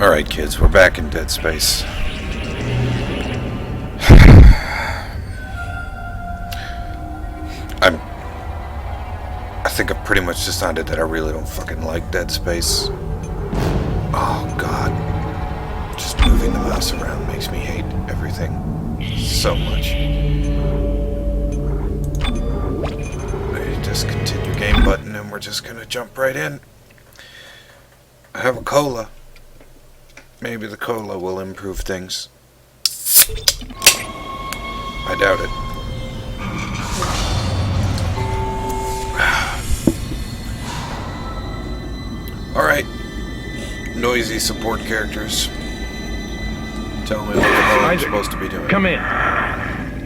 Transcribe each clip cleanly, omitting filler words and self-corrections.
Alright, kids, we're back in Dead Space. I think I've pretty much decided that I really don't fucking like Dead Space. Oh, God. Just moving the mouse around makes me hate everything so much. Just continue game button and we're just gonna jump right in. I have a cola. Maybe the cola will improve things. I doubt it. Alright. Noisy support characters. Tell me what the hell I'm supposed to be doing. Come in.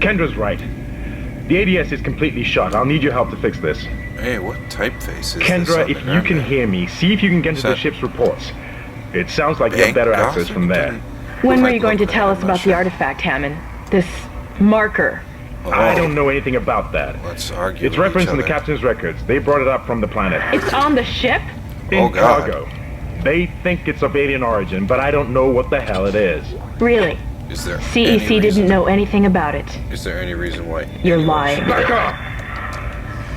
Kendra's right. The ADS is completely shut. I'll need your help to fix this. Hey, what typeface is Kendra, this? if you can hear me, see if you can get to the ship's reports. It sounds like you have better access from there. When were you going to tell us about the artifact, Hammond? This marker? Oh, I don't know anything about that. Let's argue. It's referenced in the captain's records. They brought it up from the planet. It's on the ship? In cargo. They think it's of alien origin, but I don't know what the hell it is. Really? Is there CEC didn't know anything about it. Is there any reason why? You're lying. Back up!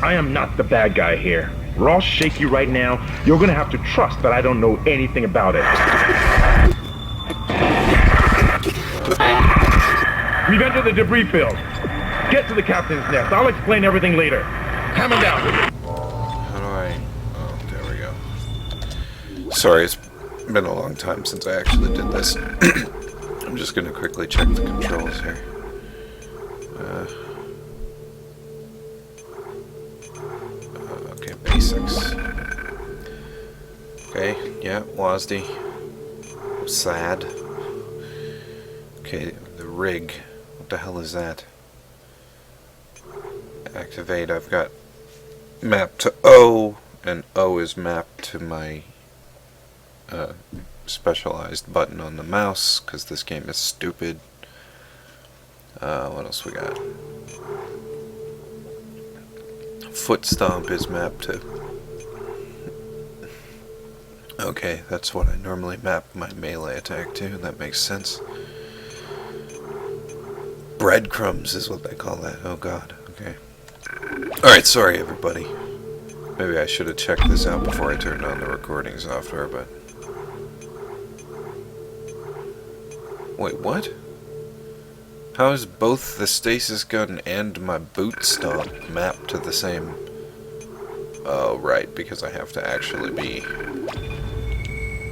I am not the bad guy here. We're all shaky right now. You're gonna have to trust that I don't know anything about it. We've entered the debris field. Get to the captain's nest. I'll explain everything later. Hammond out. How do I... Oh, there we go. Sorry, it's been a long time since I actually did this. I'm just gonna quickly check the controls here. Okay, basics. Okay, yeah, WASD. Sad. Okay, the rig. What the hell is that? Activate, I've got mapped to O, and O is mapped to my specialized button on the mouse, because this game is stupid. What else we got? Foot stomp is mapped to... Okay, that's what I normally map my melee attack to, that makes sense. Breadcrumbs is what they call that, oh god, okay. Alright, sorry everybody. Maybe I should have checked this out before I turned on the recording software, but... Wait, what? How is both the stasis gun and my boot stomp mapped to the same... Oh, right, because I have to actually be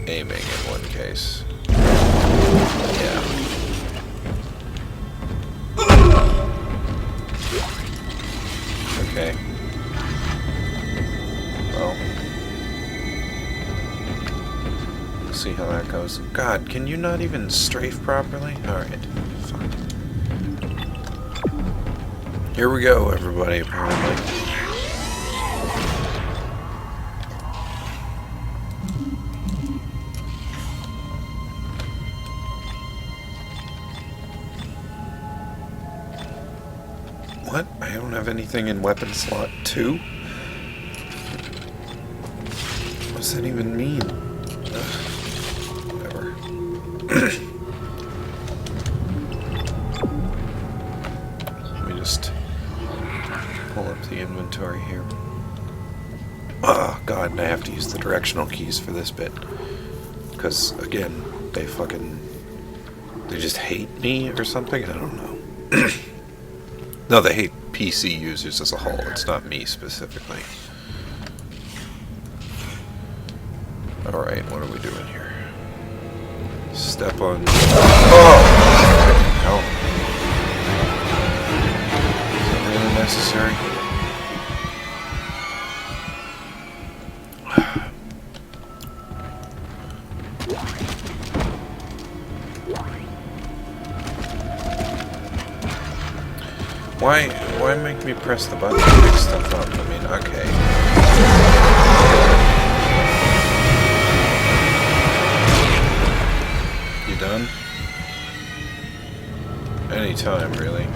aiming in one case. Yeah. Okay. Well. We'll see how that goes. God, can you not even strafe properly? Alright, fine. Here we go, everybody, apparently. What? I don't have anything in weapon slot 2? What does that even mean? Whatever. Let me just pull up the inventory here. Oh god, and I have to use the directional keys for this bit. Because, again, they just hate me or something? I don't know. No, they hate PC users as a whole. It's not me specifically. Alright, what are we doing here? Step on... Oh! Hell. Is that really necessary? Why make me press the button to pick stuff up? I mean, okay. You done? Anytime, really.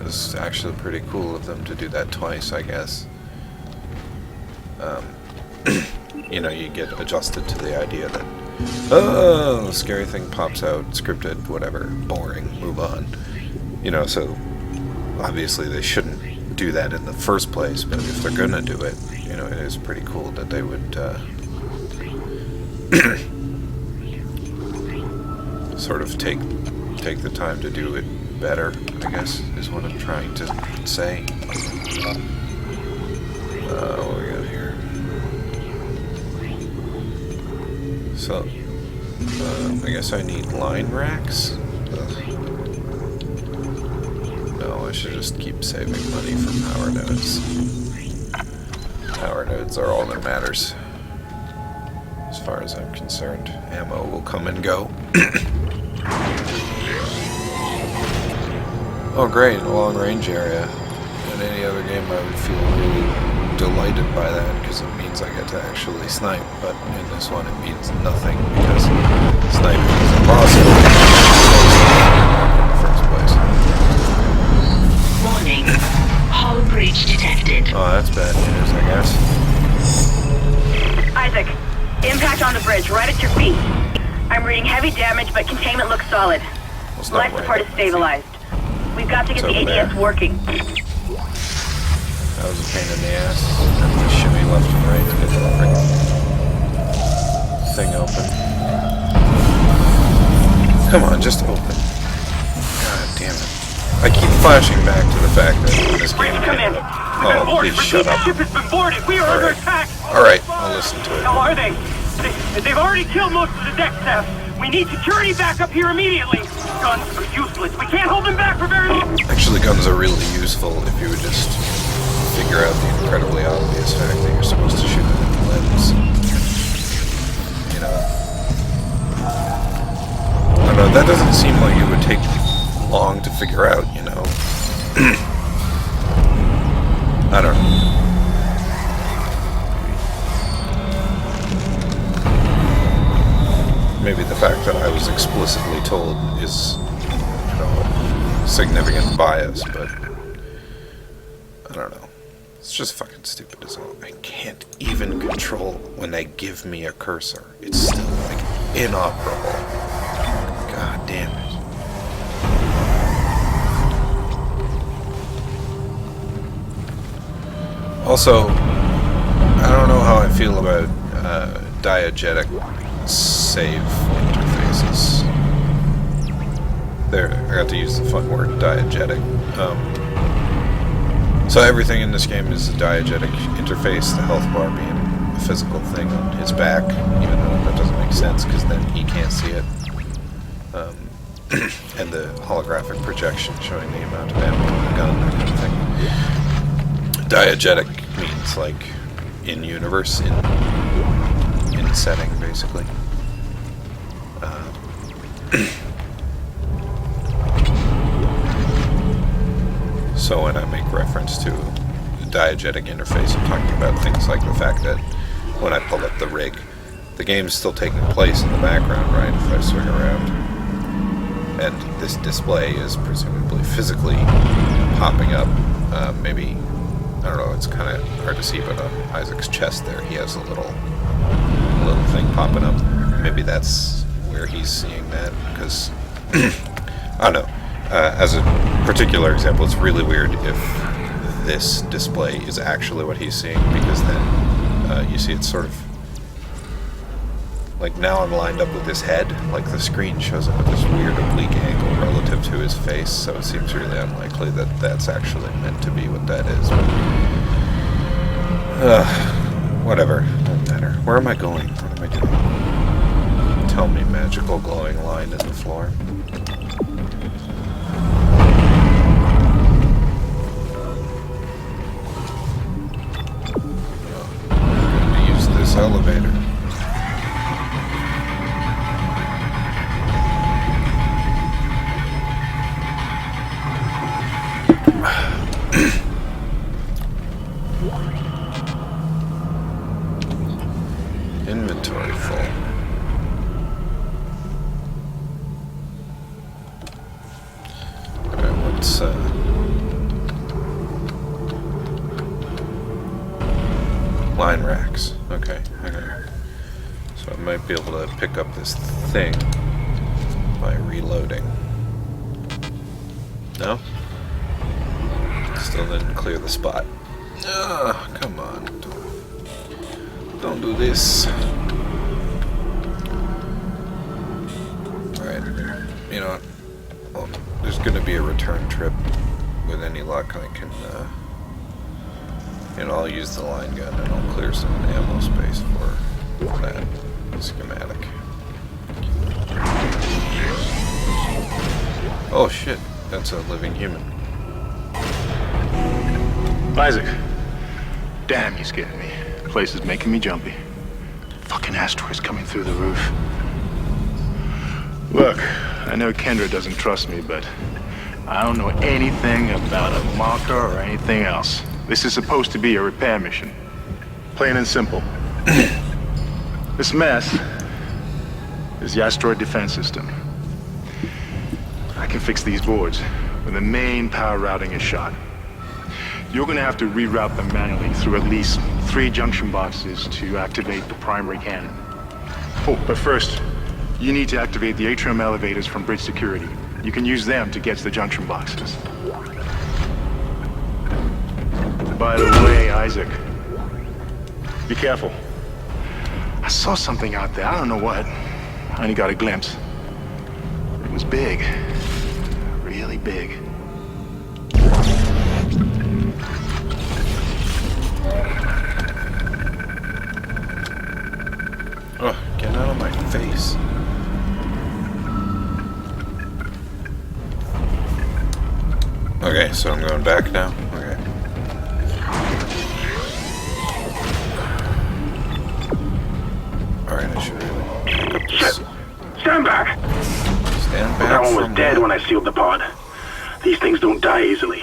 It's actually pretty cool of them to do that twice, I guess. you know, you get adjusted to the idea that, oh, the scary thing pops out, scripted, whatever, boring, move on. You know, so obviously they shouldn't do that in the first place, but if they're gonna do it, you know, it is pretty cool that they would sort of take the time to do it better, I guess, is what I'm trying to say. What we got here? So, I guess I need line racks? No, I should just keep saving money for power nodes. Power nodes are all that matters. As far as I'm concerned, ammo will come and go. Oh great, a long range area. In any other game I would feel really delighted by that because it means I get to actually snipe, but in this one it means nothing because sniping is impossible in the first place. Warning. Hull breach detected. Oh, that's bad news, I guess. Isaac, impact on the bridge, right at your feet. I'm reading heavy damage, but containment looks solid. Well, Life support is stabilized. We've got to get the ADS working. That was a pain in the ass. And the shimmy left and right to get the freaking thing open. Come on, just open. God damn it. I keep flashing back to the fact that in this game... Oh, please shut up. The ship has been boarded. We are under attack. Alright, I'll listen to it. How are they? They've already killed most of the deck staff. We need security back up here immediately. Guns are useless. We can't hold them back for very long. Actually, guns are really useful if you would just figure out the incredibly obvious fact that you're supposed to shoot them in the limbs. You know. I don't know, that doesn't seem like it would take long to figure out, you know. I don't know. Maybe the fact that I was explicitly told is, you know, significant bias, but I don't know. It's just fucking stupid as all. I can't even control when they give me a cursor. It's still, like, inoperable. God damn it. Also, I don't know how I feel about diegetic save interfaces. There, I got to use the fun word, diegetic. So everything in this game is a diegetic interface, the health bar being a physical thing on his back, even though that doesn't make sense because then he can't see it. And the holographic projection showing the amount of ammo in the gun, that kind of thing. Diegetic means like in-universe, in setting, basically. So when I make reference to the diegetic interface, I'm talking about things like the fact that when I pull up the rig, the game's still taking place in the background, right, if I swing around. And this display is presumably physically popping up. Maybe, I don't know, it's kind of hard to see, but on Isaac's chest there, he has a little thing popping up. Maybe that's where he's seeing that, because, I don't know. As a particular example, it's really weird if this display is actually what he's seeing, because then you see it's sort of like now I'm lined up with his head, like the screen shows up at this weird oblique angle relative to his face, so it seems really unlikely that that's actually meant to be what that is. But, whatever, doesn't matter. Where am I going? What am I doing? Tell me, magical glowing line in the floor. Elevator. Inventory full. Alright, what's line racks. Okay, hang on. So I might be able to pick up this thing by reloading. No? Still didn't clear the spot. Ah, come on. Don't do this. Alright. You know what? Well, there's gonna be a return trip. With any luck, I can, you know, I'll use the line gun and I'll clear some ammo space for that schematic. Oh shit, that's a living human. Isaac. Damn, you scared me. The place is making me jumpy. Fucking asteroids coming through the roof. Look, I know Kendra doesn't trust me, but I don't know anything about a marker or anything else. This is supposed to be a repair mission. Plain and simple. This mess is the asteroid defense system. I can fix these boards when the main power routing is shot. You're gonna have to reroute them manually through at least 3 junction boxes to activate the primary cannon. Oh, but first, you need to activate the atrium elevators from bridge security. You can use them to get to the junction boxes. By the way, Isaac, be careful. I saw something out there, I don't know what. I only got a glimpse. It was big. Really big. Oh, get out of my face. Okay, so I'm going back now? Okay. Alright, I should really pick up this. Stand back! Stand back. That one was from dead what? when I sealed the pod. These things don't die easily.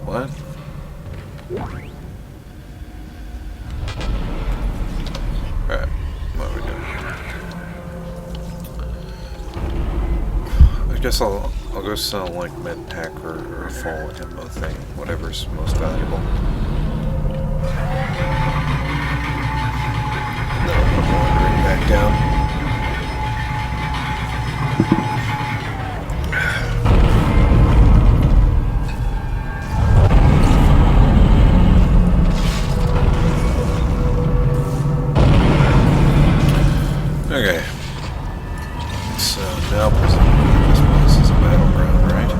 What? Alright, what are we doing? I guess I'll go sell like med pack or a full ammo thing, whatever's most valuable. No, I'm wandering back down. Okay. So now presumably this place is a battleground, right?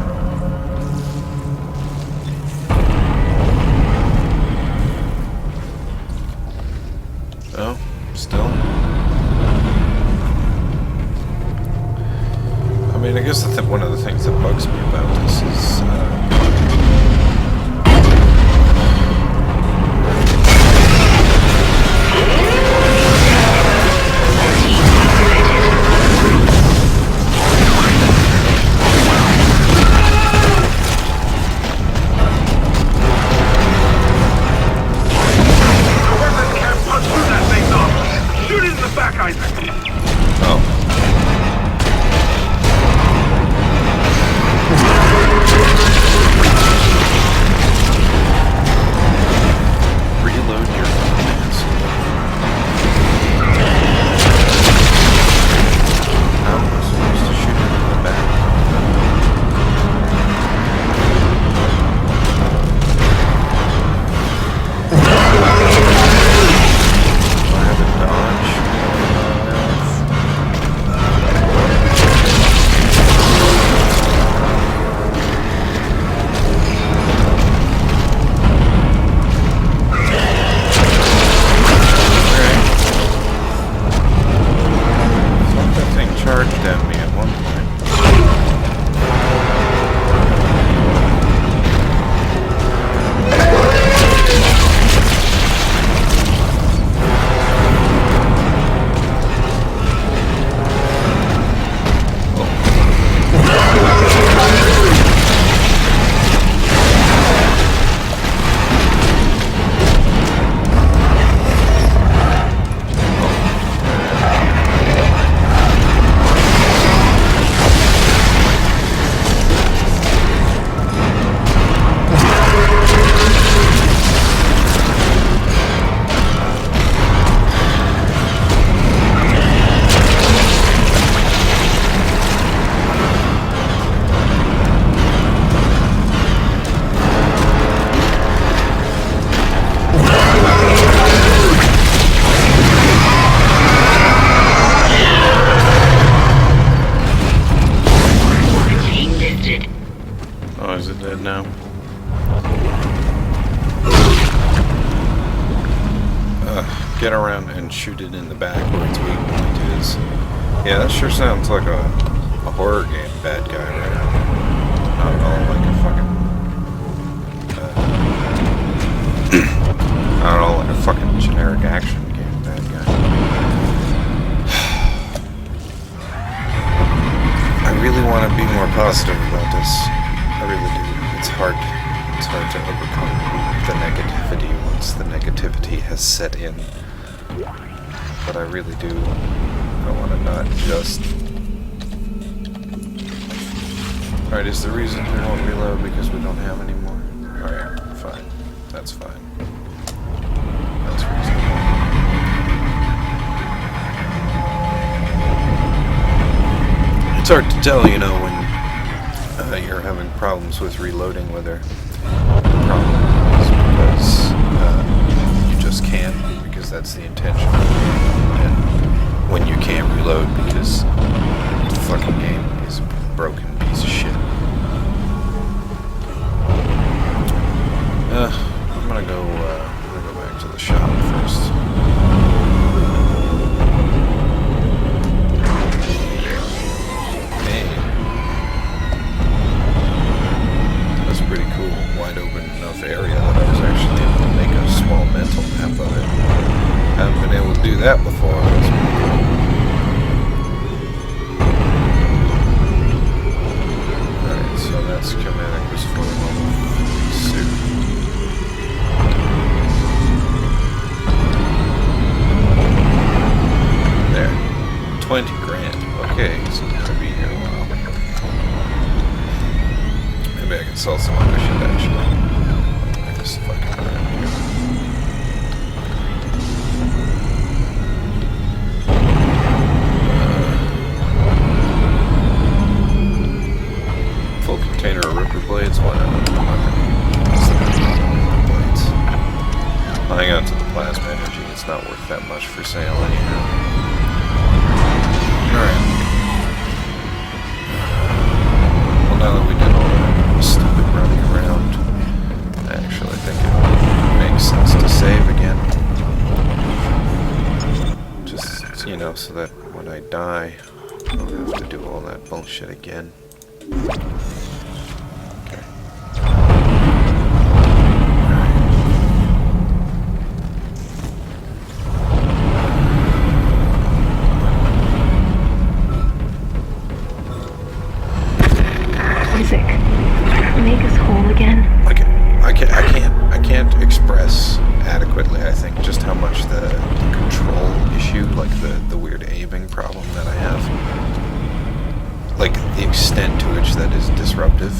get around and shoot it in the back where its weak point is. Yeah, that sure sounds like a horror game bad guy right now. Not at all like a fucking... not at all like a fucking generic action game bad guy. I really want to be more positive about this. I really do. It's hard to overcome the negativity once the negativity has set in. But I really do. I want to not just... Alright, is the reason we won't reload because we don't have any more? Alright, fine. That's fine. That's reasonable. It's hard to tell, you know, when you're having problems with reloading, whether the problem is because you just can't, because that's the intention, and when you can't reload because the fucking game is a broken piece of shit. I'm gonna go back to the shop first. Hey. That's pretty cool. Wide open enough area that I was actually able to make a small mental map of it. Haven't been able to do that before. That's pretty cool. Alright, so that's schematic was for the mobile suit. There. 20 grand. Okay, so I'm gonna be here a while. Maybe I can sell some other shit actually. I just fucking around here. Full container of ripper blades? Why not? Blades. I'll hang on to the plasma energy. It's not worth that much for sale anyhow. Alright. Well, now that we did all that stupid running around, I actually think it makes sense to save again. Just, you know, so that when I die, I don't have to do all that bullshit again. Okay. Isaac, make us whole again. I can't express adequately, I think, just how much the control issue, like the weird aiming problem that I have, like the extent to which that is disruptive.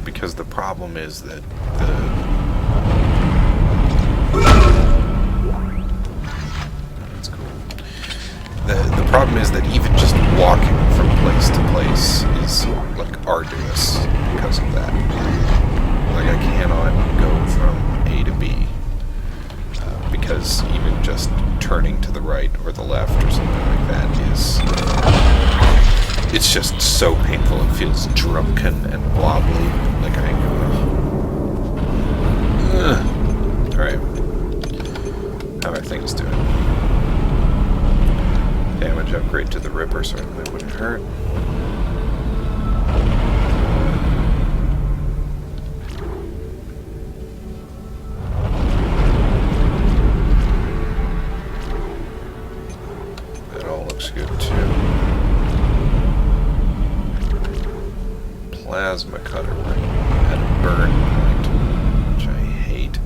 Because the problem is that that's cool. The problem is that even just walking from place to place is like arduous because of that. Like I cannot go from A to B because even just turning to the right or the left or something like that it's just so painful. It feels drunken and wobbly. Like alright. How are things doing? Damage upgrade to the Ripper certainly wouldn't hurt. That all looks good too. Plasma cutter at a burn point, which I hate.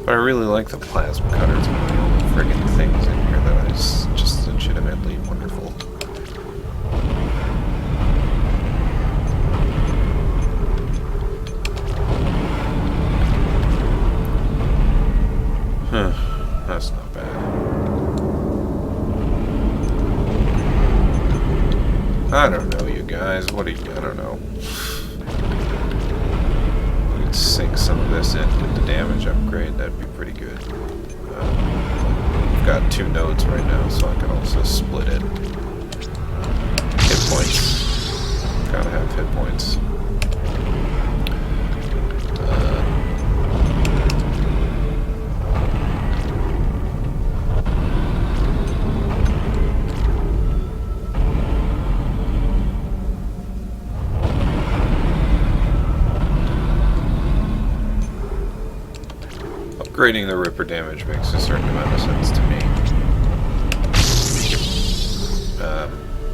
But I really like the plasma cutter. It's one of the only friggin' things in here that is just legitimately wonderful. Huh, that's not bad. I don't know, you guys. What do you... I don't know. We could sink some of this in, get the damage upgrade. That'd be pretty good. We've got 2 nodes right now, so I can also split it. Hit points. Gotta have hit points. Upgrading the Ripper damage makes a certain amount of sense to me.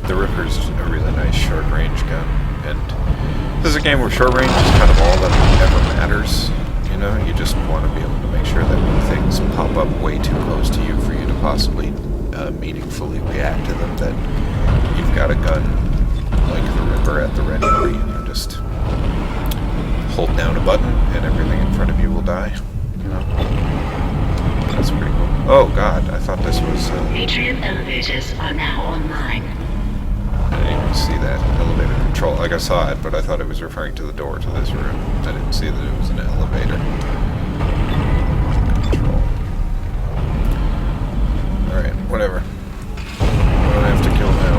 The Ripper's a really nice short-range gun, and this is a game where short-range is kind of all that ever matters. You know, you just want to be able to make sure that when things pop up way too close to you for you to possibly meaningfully react to them, that you've got a gun like the Ripper at the ready where you can just hold down a button and everything in front of you will die. You know? That's pretty cool. Oh god, I thought this was... Atrium elevators are now online. I didn't even see that elevator control. Like, I saw it, but I thought it was referring to the door to this room. I didn't see that it was an elevator. Control. Alright, whatever. I don't have to kill now.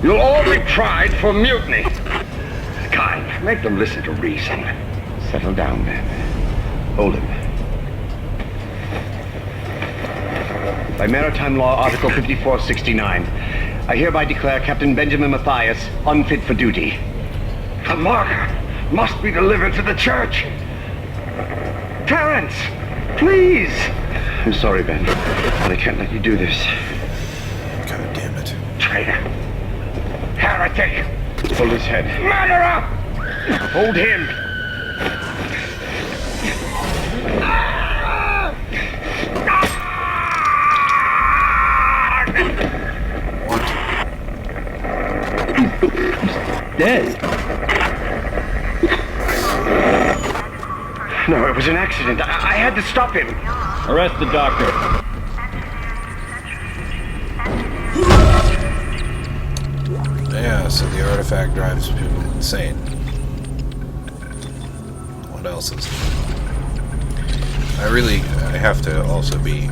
You'll all be tried for mutiny. Kind, make them listen to reason. Settle down, man. Hold him. By Maritime Law, Article 5469, I hereby declare Captain Benjamin Mathias unfit for duty. The marker must be delivered to the church. Terrence, please. I'm sorry, Ben, but I can't let you do this. God damn it. Traitor. Heretic! Hold his head. Murderer! Hold him! What? Dead. No, it was an accident. I had to stop him. Arrest the doctor. Yeah, so the artifact drives people insane. What else is I have to also be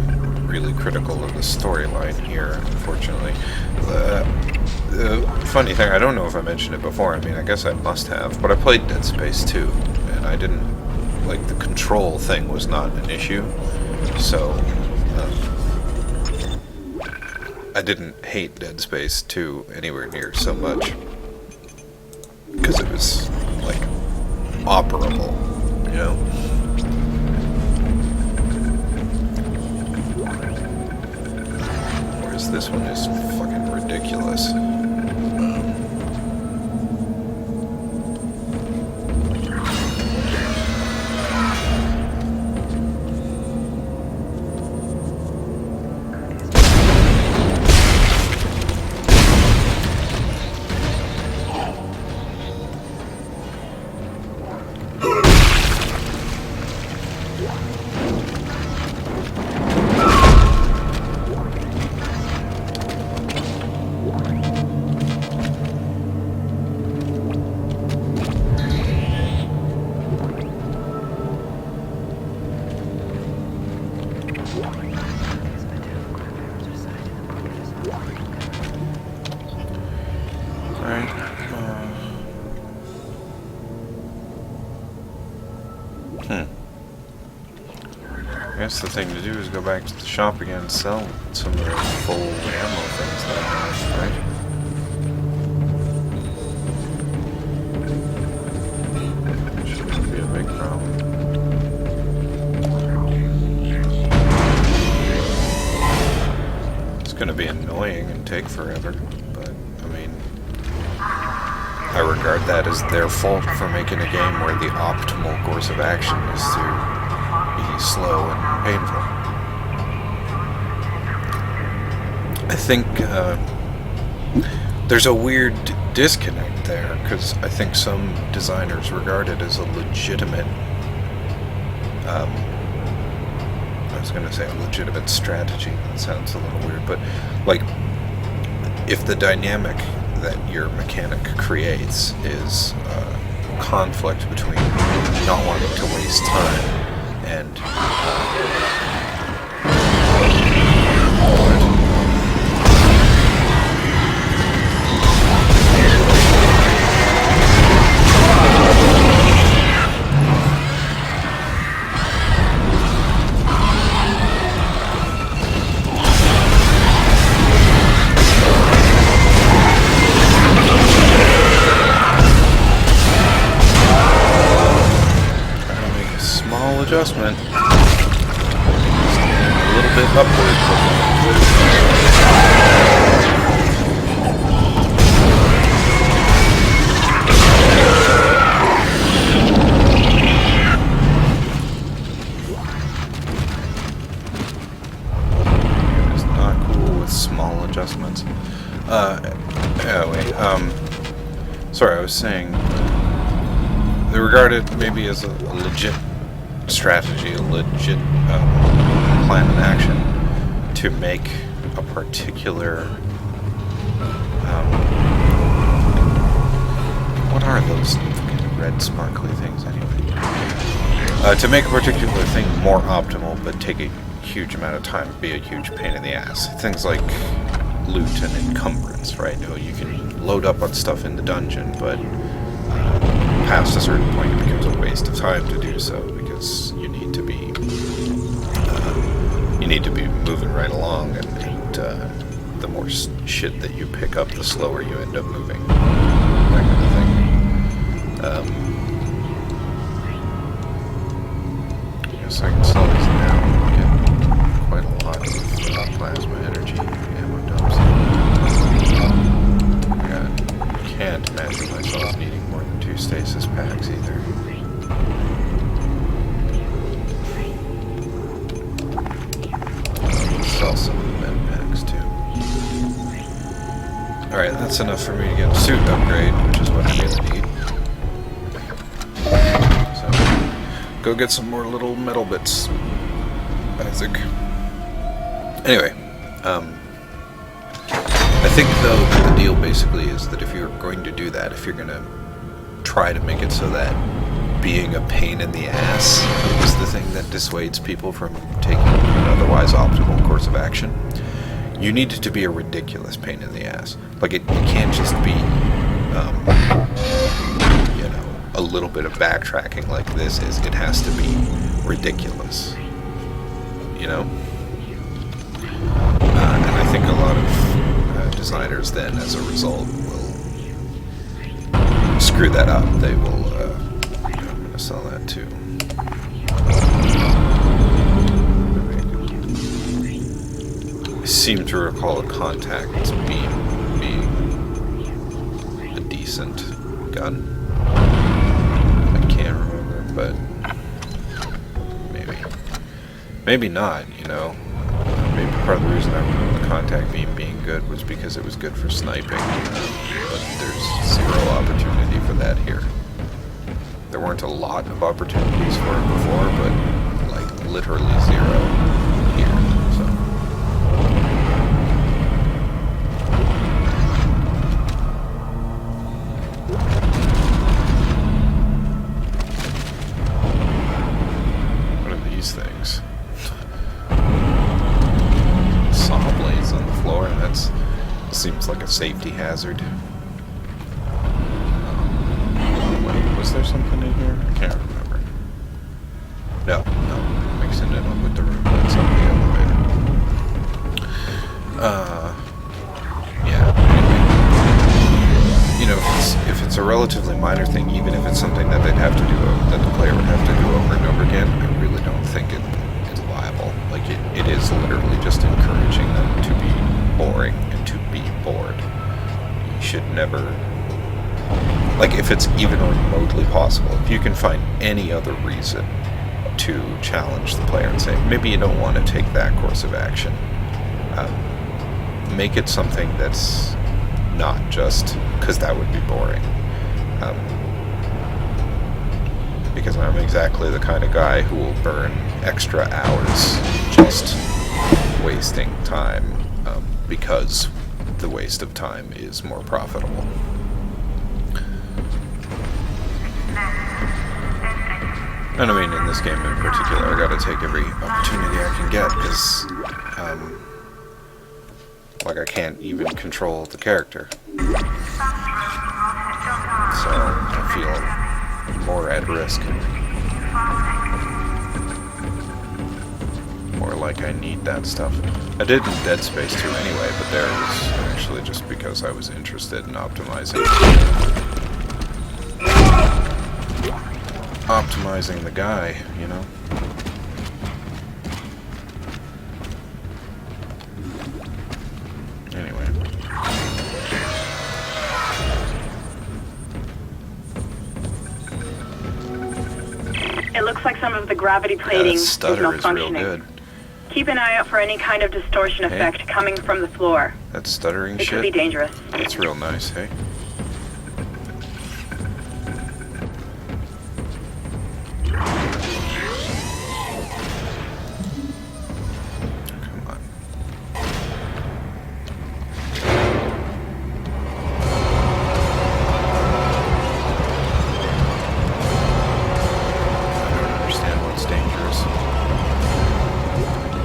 really critical of the storyline here, unfortunately. The funny thing, I don't know if I mentioned it before, I mean, I guess I must have, but I played Dead Space 2, and I didn't, like, the control thing was not an issue, so I didn't hate Dead Space 2 anywhere near so much. Because it was, like, operable, you know? Whereas this one is fucking ridiculous. I guess the thing to do is go back to the shop again and sell some of the full ammo things that I have, right? Shouldn't be a big problem. It's gonna be annoying and take forever, but, I mean, I regard that as their fault for making a game where the optimal course of action is to be slow and painful. I think there's a weird disconnect there, because I think some designers regard it as a legitimate, I was going to say a legitimate strategy. That sounds a little weird, but like, if the dynamic that your mechanic creates is conflict between not wanting to waste time and adjustment. Just a little bit upward. It's not cool with small adjustments. Anyway, sorry, I was saying they regard it maybe as a legit strategy, a legit plan of action to make a particular what are those red sparkly things anyway? To make a particular thing more optimal, but take a huge amount of time, be a huge pain in the ass. Things like loot and encumbrance, right? You can load up on stuff in the dungeon, but past a certain point it becomes a waste of time to do so, because you need to be moving right along, and the more shit that you pick up, the slower you end up moving. That kind of thing. I guess I can slow these down and get quite a lot of plasma energy ammo dumps. I can't imagine myself needing more than 2 stasis packs either. Sell some med packs too. Alright, that's enough for me to get a suit upgrade, which is what I really need. So, go get some more little metal bits, Isaac. Anyway, I think though that the deal basically is that if you're going to do that, if you're going to try to make it so that being a pain in the ass is the thing that dissuades people from taking an otherwise optimal course of action, you need it to be a ridiculous pain in the ass. Like, it can't just be, a little bit of backtracking like this is. It has to be ridiculous, and I think a lot of designers then, as a result, will screw that up. They will, I'm going to sell that too. I seem to recall a contact being a decent gun. I can't remember, but maybe not, Maybe part of the reason I remember the contact being good was because it was good for sniping, but there's zero opportunity for that here. There weren't a lot of opportunities for it before, but like literally zero here, so. What are these things? Saw blades on the floor, and that seems like a safety hazard. Was there something in here? I can't remember. No, mixing it up with the room that's on the elevator. Yeah, anyway. If it's a relatively minor thing, even if it's something that they'd have to do, that the player would have to do over and over again, I really don't think it is viable. Like, it is literally just encouraging them to be boring and to be bored. You should never... Like, if it's even remotely possible, if you can find any other reason to challenge the player and say, maybe you don't want to take that course of action, make it something that's not just because that would be boring. Because I'm exactly the kind of guy who will burn extra hours just wasting time, because the waste of time is more profitable. And I mean, in this game in particular, I gotta take every opportunity I can get, because, like, I can't even control the character. So, I feel more at risk. More like I need that stuff. I did in Dead Space 2 anyway, but there it was actually just because I was interested in optimizing the guy, you know? Anyway. It looks like some of the gravity plating is stutter is real malfunctioning. good. Keep an eye out for any kind of distortion effect coming from the floor. That stuttering It shit. could be dangerous. That's real nice, hey? Come on. I don't understand what's dangerous.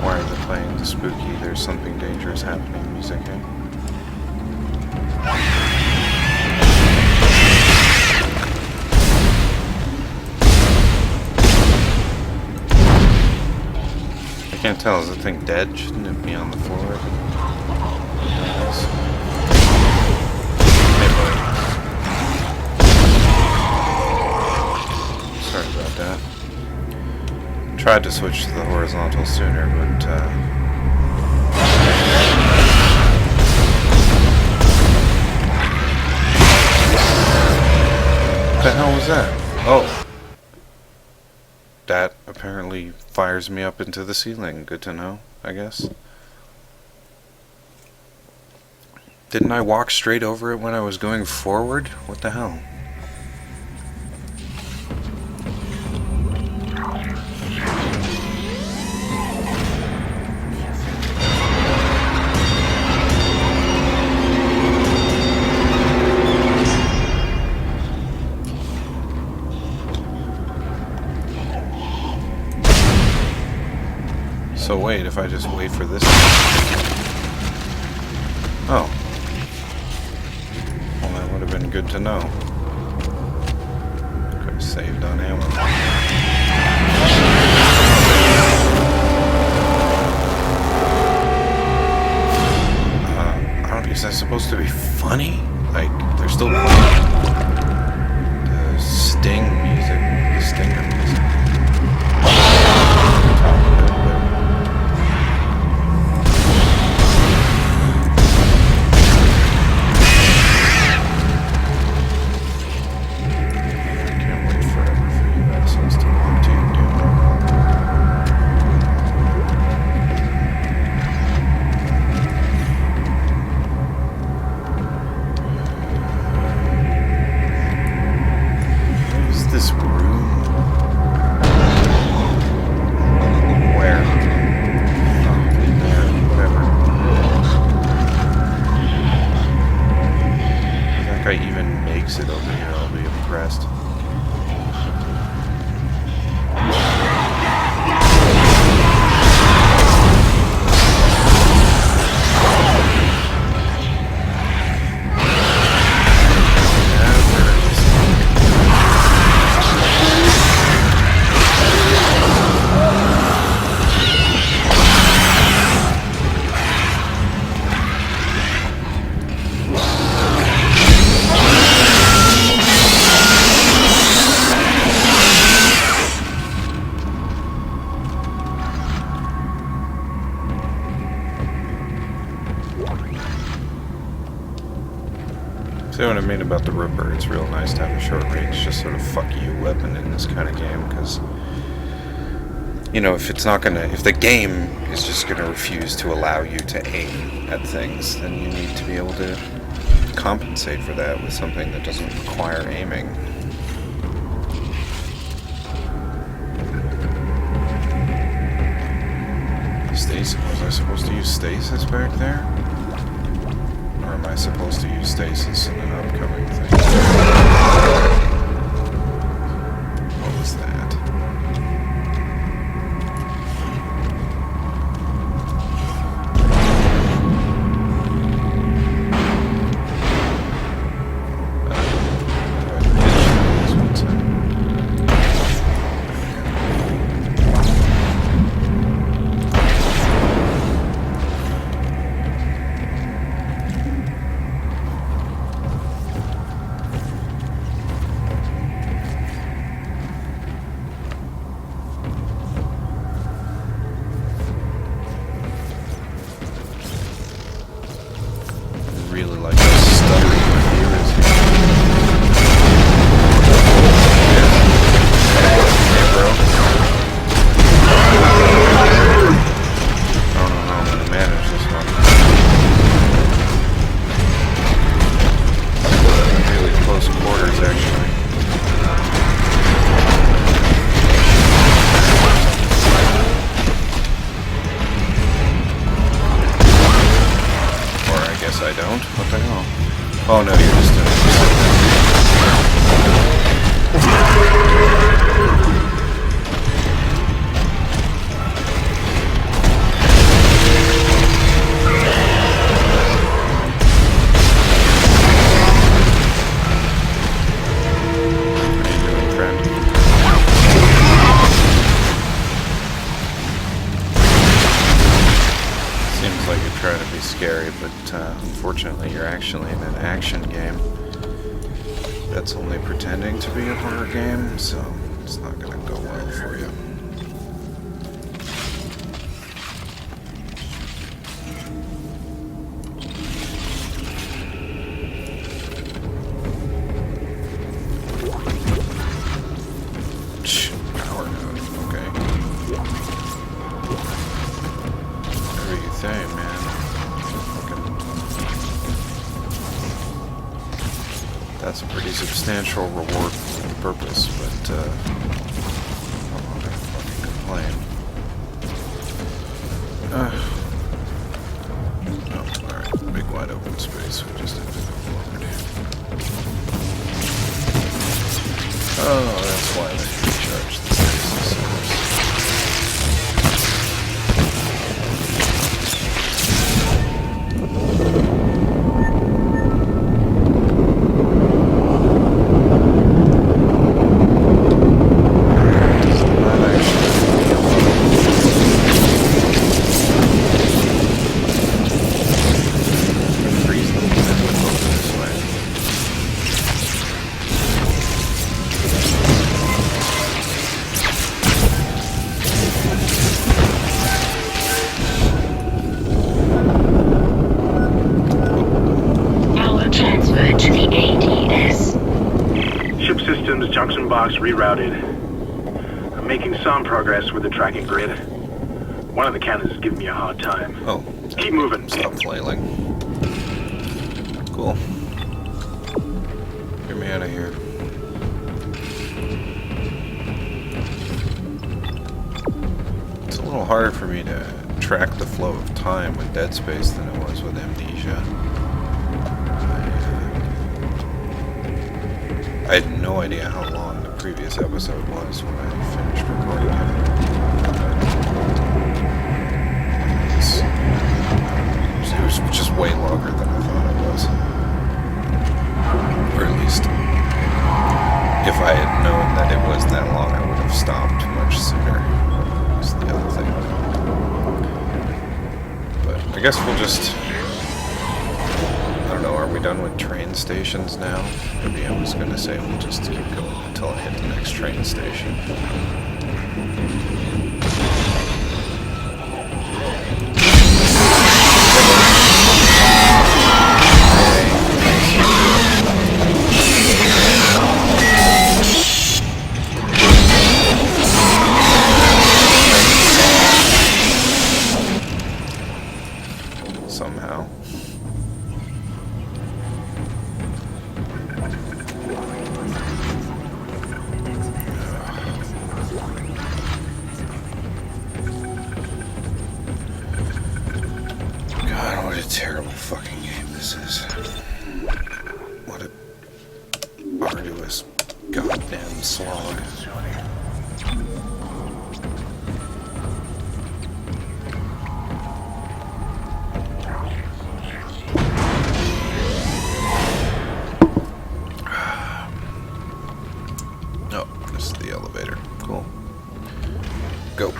Why are they playing the spooky, there's something dangerous happening music, eh? I can't tell, is the thing dead? Shouldn't it be on the floor? Yes. Hey, buddy. Sorry about that. Tried to switch to the horizontal sooner, but what the hell was that? Oh. That apparently fires me up into the ceiling. Good to know, I guess. Didn't I walk straight over it when I was going forward? What the hell? So wait, if I just wait for this... Oh. Well, that would have been good to know. Could have saved on ammo. I don't... Is that supposed to be funny? Like, they're still playing the Sting music. The Stinger music. It over here, I'll be impressed. See what I mean about the Ripper? It's real nice to have a short range, just sort of fuck you weapon in this kind of game, because, you know, if it's not gonna, if the game is just gonna refuse to allow you to aim at things, then you need to be able to compensate for that with something that doesn't require aiming. Stasis, was I supposed to use stasis back there? Or am I supposed to use stasis in an upcoming thing? What was that? Really like how stuttery my gear is here. Hey, bro. I don't know how I'm gonna manage this one. Really close quarters, actually. I don't? What the hell? Oh no, you're just doing What are you doing, friend? Seems like you're trying to be scary, but unfortunately you're actually in an action game. That's only pretending to be a horror game, so it's not gonna go well for you. Power node, okay. Whatever you say, man. That's a pretty substantial reward for the purpose, but I'm not gonna fucking complain. Oh, alright, big wide open space, we just have to go forward. Oh, that's why they recharge the stasis. Junction box rerouted. I'm making some progress with the tracking grid. One of the cannons is giving me a hard time. Oh. Keep moving. Stop flailing. Cool. Get me out of here. It's a little harder for me to track the flow of time with Dead Space than it was with Amnesia. I had no idea how long the previous episode was when I finished recording it. It was just way longer than I thought it was. Or at least, if I had known that it was that long, I would have stopped much sooner. That's the other thing. But I guess we'll just... I don't know, are we done with train stations now? Maybe I was gonna say we'll just keep going until I hit the next train station. Damn slog. Oh, this is the elevator. Cool. Go.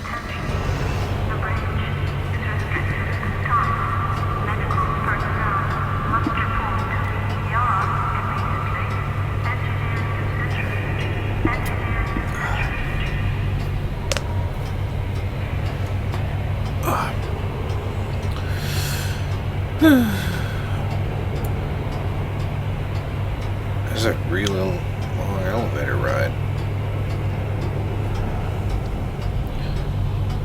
There's a real long elevator ride.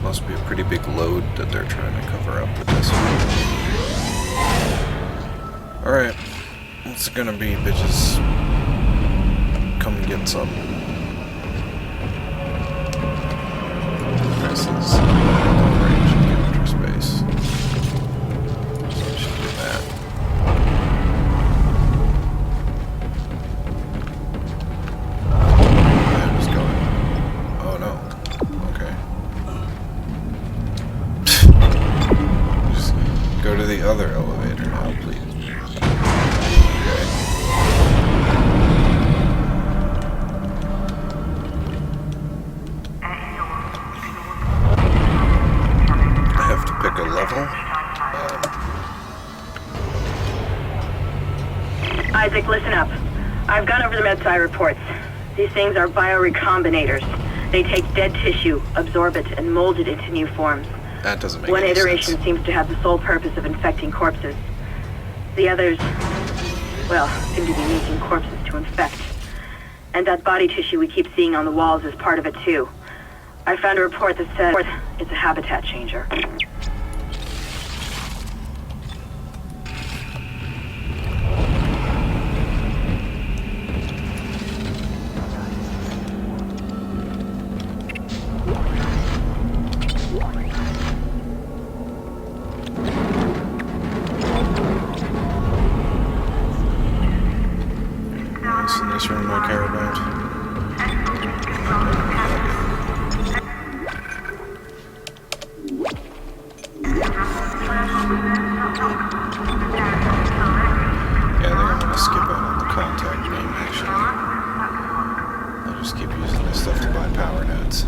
Must be a pretty big load that they're trying to cover up with this. Alright, what's it gonna be, bitches? Come get some. This is long range encounter space. So I should do that. Who's going? Oh no. Okay. Just go to the other elevator now, please. Okay. I have to pick a level. Isaac, listen up. I've gone over the MedSci reports. These things are biorecombinators. They take dead tissue, absorb it, and mold it into new forms. That doesn't make One any iteration sense. seems to have the sole purpose of infecting corpses. The others, well, seem to be making corpses to infect. And that body tissue we keep seeing on the walls is part of it too. I found a report that says it's a habitat changer. What's in this room I care about? Yeah, I think I'm gonna skip out on the contact name, actually. I'll just keep using this stuff to buy power nodes.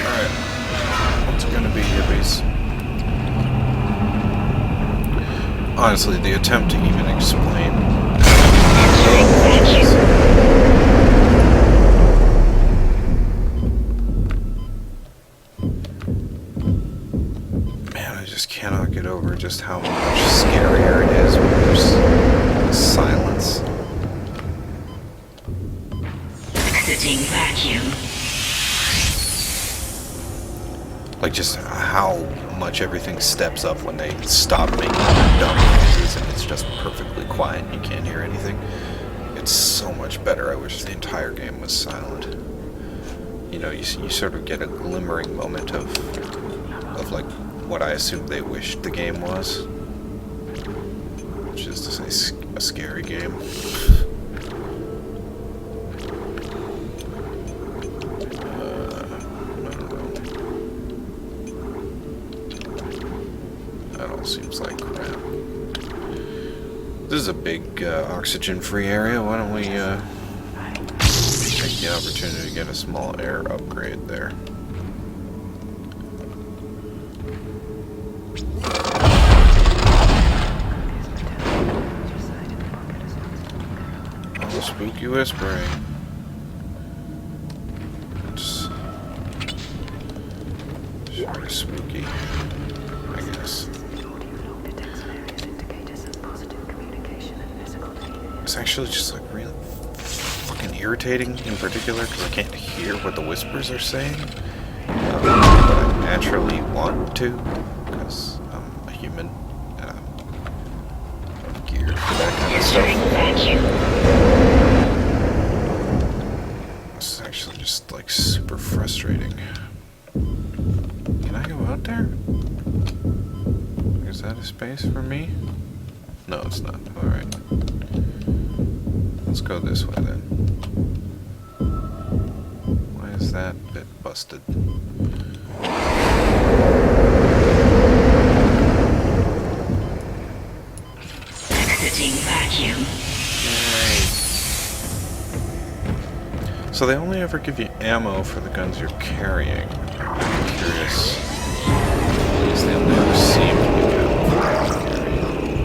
Alright. What's it gonna be, hippies? Honestly, the attempt to even explain... Man, I just cannot get over just how much scarier it is when there's silence. Exiting vacuum. Like, just how much everything steps up when they stop making dumb noises and it's just perfectly quiet and you can't hear anything. It's so much better. I wish the entire game was silent. You know, you sort of get a glimmering moment of like what I assume they wished the game was, which is to say a scary game. I don't know. That all seems like crap. This is a big oxygen-free area. Why don't we take the opportunity to get a small air upgrade there? Oh, spooky whispering. It's sort of spooky, I guess. It's actually just like really fucking irritating in particular because I can't hear what the whispers are saying. But I naturally want to because I'm a human and I'm geared for that kind of stuff. This is actually just like super frustrating. Can I go out there? Is that a space for me? No, it's not. Alright. let's go this way then. Why is that bit busted? Exiting vacuum. So they only ever give you ammo for the guns you're carrying. I'm curious. Because they only ever seem to give you ammo for the guns you're carrying.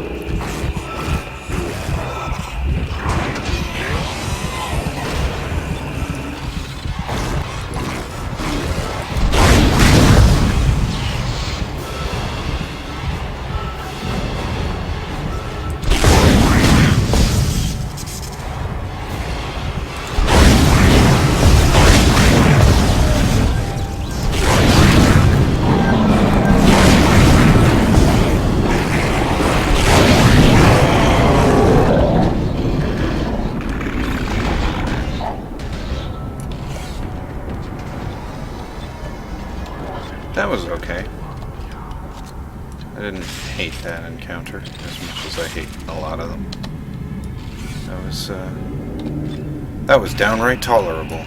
That was okay. I didn't hate that encounter as much as I hate a lot of them. That was downright tolerable.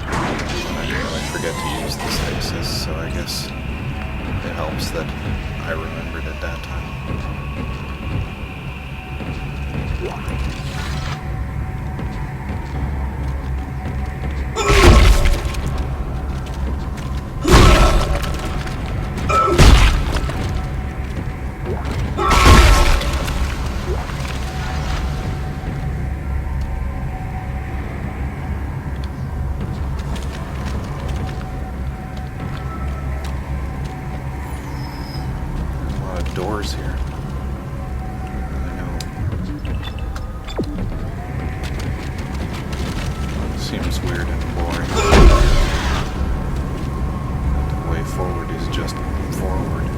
I didn't really forget to use the stasis, so I guess it helps that I remembered at that time. Doors here. I know. Seems weird and boring. The way forward is just forward.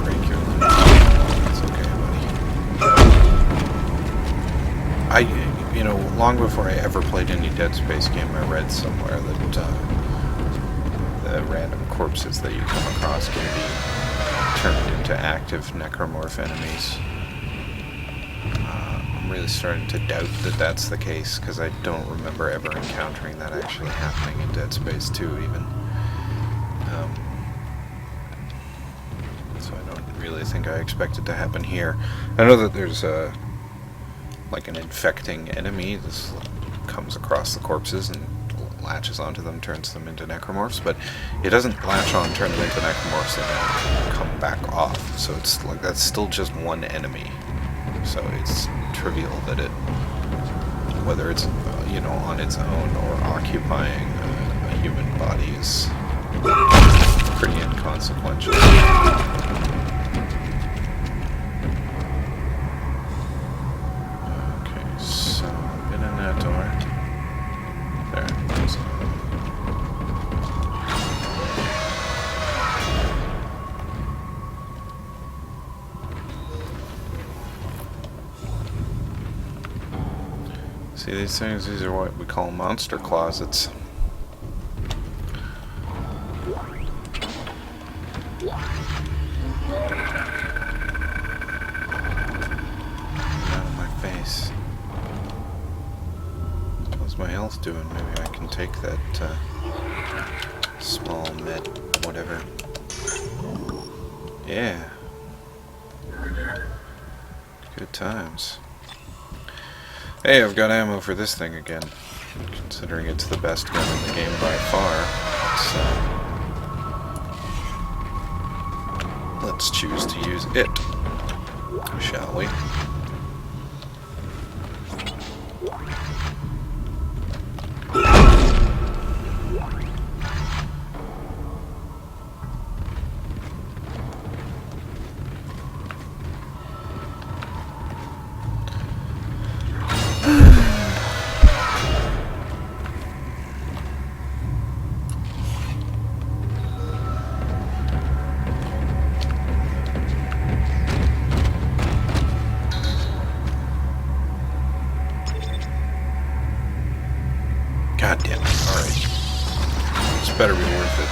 Break your limb. It's okay, buddy. Long before I ever played any Dead Space game, I read somewhere that the random corpses that you come across can be turned into active necromorph enemies. I'm really starting to doubt that that's the case, because I don't remember ever encountering that actually happening in Dead Space 2 even. So I don't really think I expect it to happen here. I know that there's like an infecting enemy. This comes across the corpses and latches onto them, turns them into necromorphs, but it doesn't latch on, turn them into necromorphs, and then come back off. So it's like that's still just one enemy. So it's trivial that it, whether it's on its own or occupying a human body, is pretty inconsequential. Okay, so get in that door. There. See these things? These are what we call monster closets. Out of my face. How's my health doing? Maybe I can take that small med whatever. Yeah. Good times. Hey, I've got ammo for this thing again. Considering it's the best gun in the game by far. So let's choose to use it, shall we? God damn it. Alright. This better be worth it.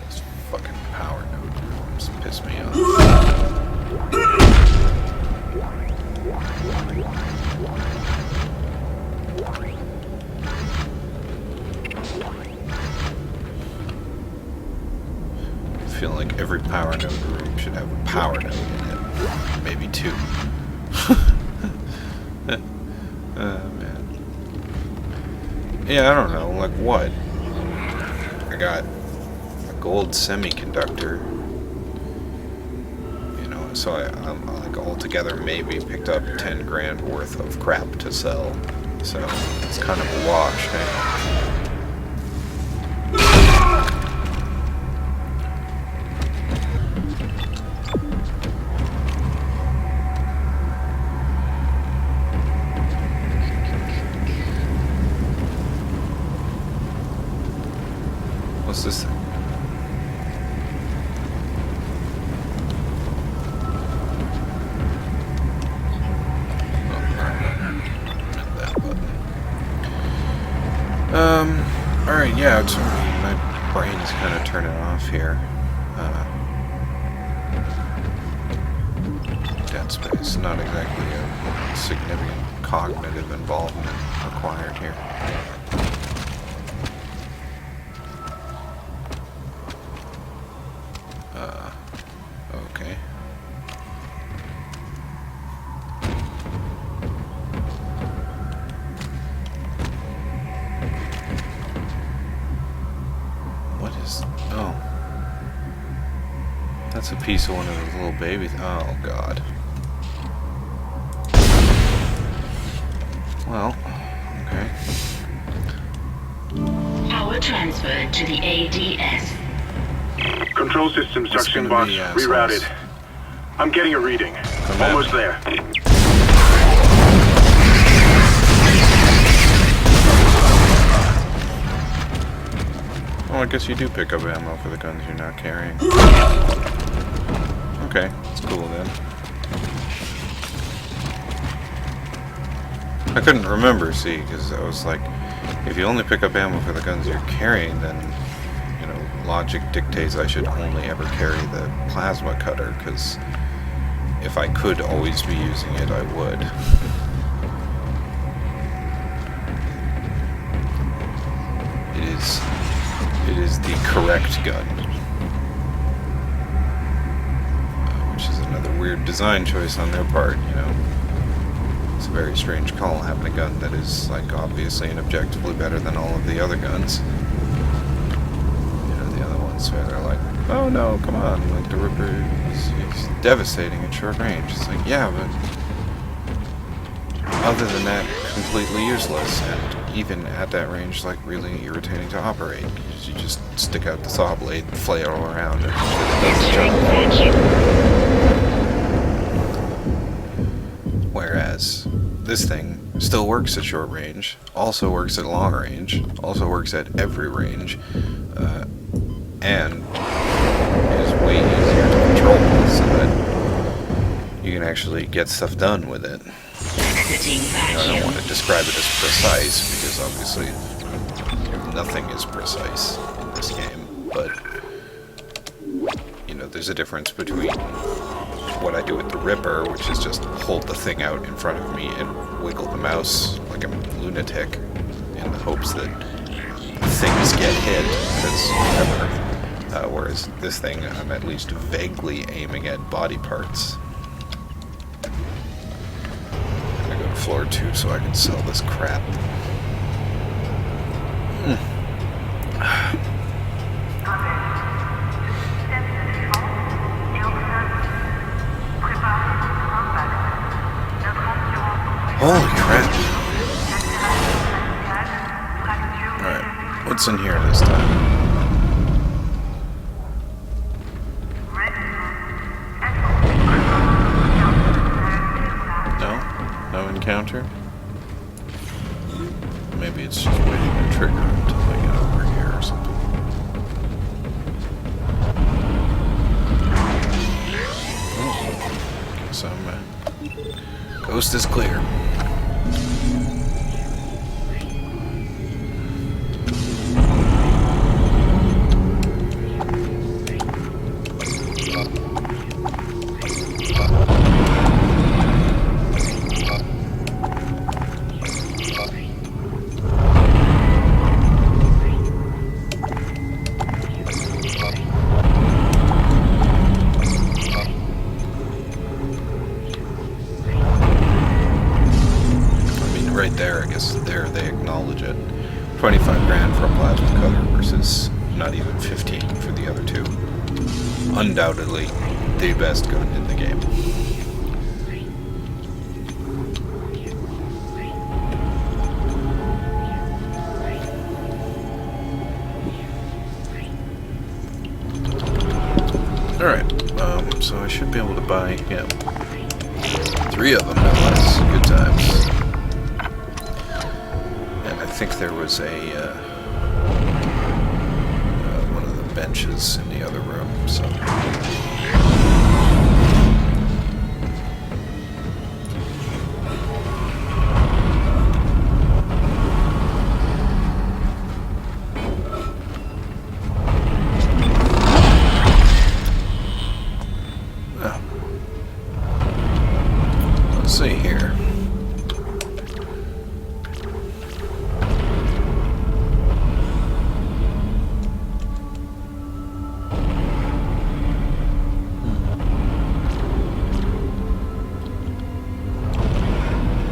This fucking power node just pissed me off. I feel like every power node room should have a power node in it. Maybe two. Man. Yeah, I don't know. Like what? I got a gold semiconductor. You know, so I'm like altogether maybe picked up 10 grand worth of crap to sell. So it's kind of a wash, hey? What's this thing? That button. Alright, yeah, it's, my brain's kind of turning off here. Dead Space, not exactly a significant cognitive involvement required here. Okay. What is... Oh. That's a piece of one of those little babies. Oh, God. Well, okay. Power transferred to the ADS. Control system It's suction gonna box be, rerouted. I'm getting a reading. Almost there. Well, I guess you do pick up ammo for the guns you're not carrying. Okay, that's cool then. I couldn't remember, see, because I was like, if you only pick up ammo for the guns you're carrying, then, you know, logic dictates I should only ever carry the plasma cutter, because if I could always be using it, I would. It is the correct gun. Which is another weird design choice on their part, you know. It's a very strange call, having a gun that is, like, obviously and objectively better than all of the other guns. You know, the other ones where they're like, oh no, come on, like, the Ripper is devastating at short range. It's like, yeah, but other than that, completely useless, and even at that range, like, really irritating to operate. You just stick out the saw blade, flail around, and does the job. Whereas this thing still works at short range, also works at long range, also works at every range, and is way easier to control, so that you can actually get stuff done with it. I don't want to describe it as precise, because obviously nothing is precise in this game, but, you know, there's a difference between what I do with the Ripper, which is just hold the thing out in front of me and wiggle the mouse like a lunatic in the hopes that things get hit, because whatever. Whereas this thing, I'm at least vaguely aiming at body parts. I'm gonna go to floor 2 so I can sell this crap. Holy crap. Alright, what's in here this time? No? No encounter? Maybe it's just waiting to trigger until I get over here or something. Oh, guess I'm, coast is clear. right there, I guess there they acknowledge it. 25 grand for a plasma cutter versus not even 15 for the other two. Undoubtedly the best gun in the game. Alright, so I should be able to buy, yeah, 3 of them, no less. Good times. And I think there was one of the benches in the other room, so... Let's see here.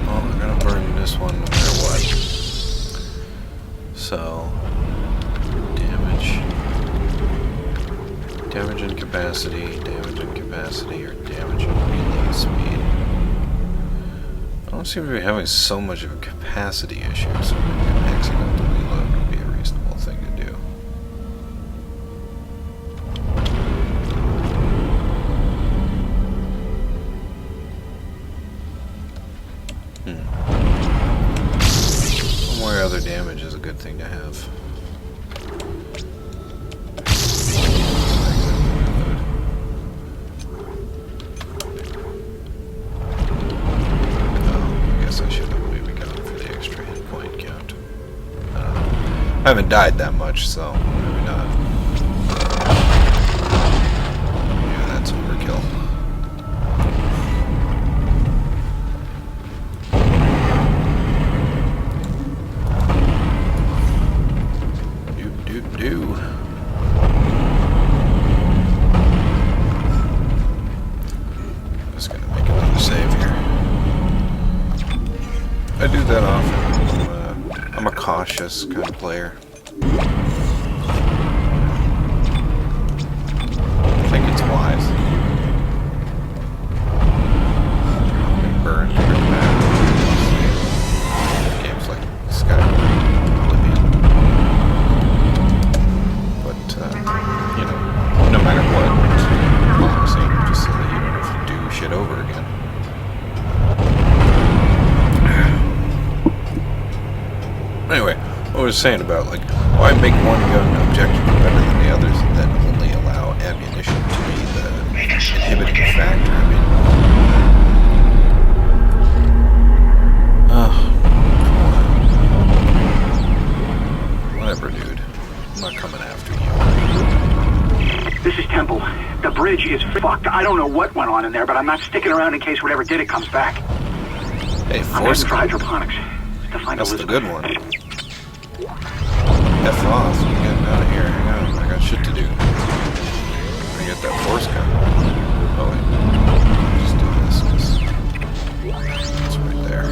Well, I'm gonna burn this one no matter what. So, damage and capacity, or damage and reload speed. I don't seem to be having so much of a capacity issue, so maybe maxing out the reload would be a reasonable thing to do. One more other damage is a good thing to have. I haven't died that much, so maybe not. Yeah, that's overkill. Do. Just gonna make another save here. I do that often. I'm a cautious kind of player. I think it's wise. I've been burned pretty bad. Games like Skyrim, Oblivion. But, you know, no matter what, just so that you don't have to do shit over again. Anyway, what I was saying about, like, why make one gun objectively better than the others and then only allow ammunition to be the inhibiting factor? I mean... whatever, dude. I'm not coming after you. This is Temple. The bridge is fucked. I don't know what went on in there, but I'm not sticking around in case whatever did it comes back. Hey, I'm heading for hydroponics. To find That's Elizabeth. the good one. F off, you getting out of here. Hang on, I got shit to do. I get that force gun. Oh wait, just do this, because it's right there.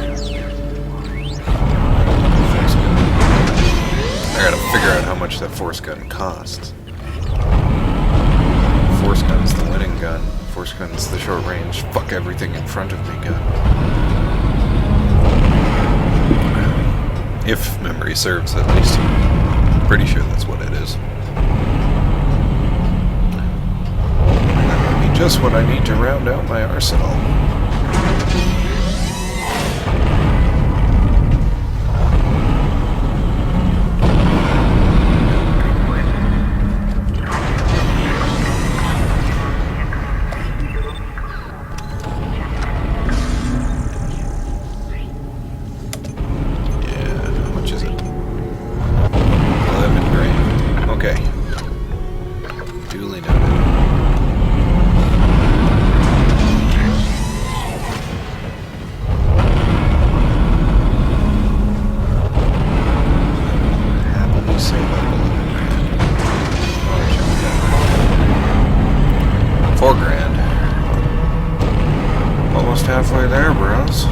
Force gun. I gotta figure out how much that force gun costs. Force gun's the winning gun. Force gun's the short range, fuck everything in front of me gun. If memory serves, at least. I'm pretty sure that's what it is. And that would be just what I need to round out my arsenal. $4,000. Almost halfway there, bros.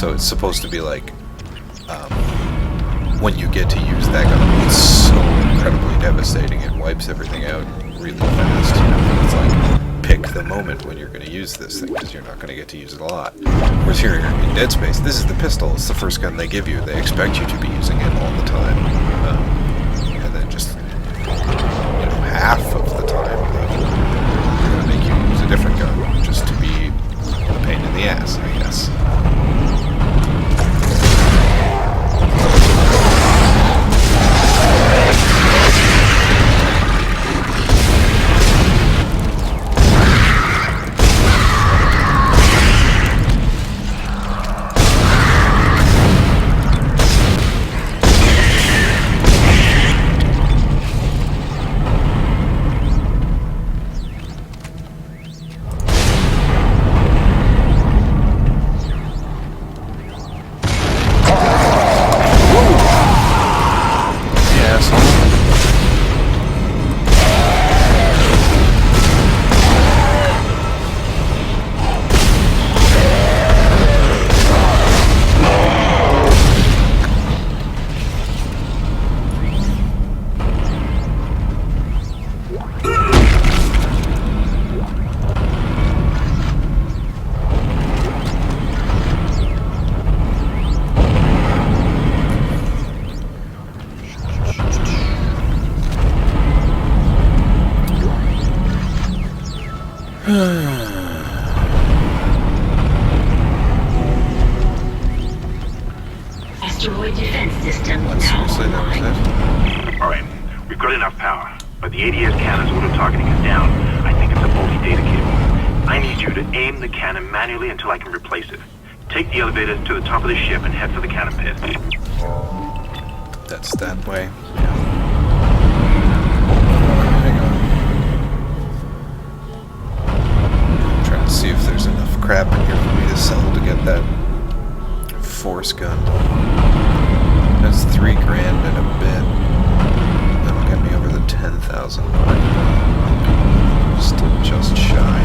So it's supposed to be like, when you get to use that gun, it's so incredibly devastating. It wipes everything out really fast. You know, it's like, pick the moment when you're going to use this thing, because you're not going to get to use it a lot. Whereas here in Dead Space, this is the pistol. It's the first gun they give you. They expect you to be using it all the time. And then just, you know, half of the time, they're going to make you use a different gun, just to be a pain in the ass, I guess. Asteroid defense system now Seriously, that was online. it? Alright, we've got enough power, but the ADS cannon's auto-targeting is down. I think it's a faulty data cable. I need you to aim the cannon manually until I can replace it. Take the elevator to the top of the ship and head for the cannon pit. That's that way. Yeah. Hang on. I'm trying to see if there's enough crap in here for me to sell to get that force gun. That's $3 grand and a bit. That'll get me over the 10,000 mark. Still just shy.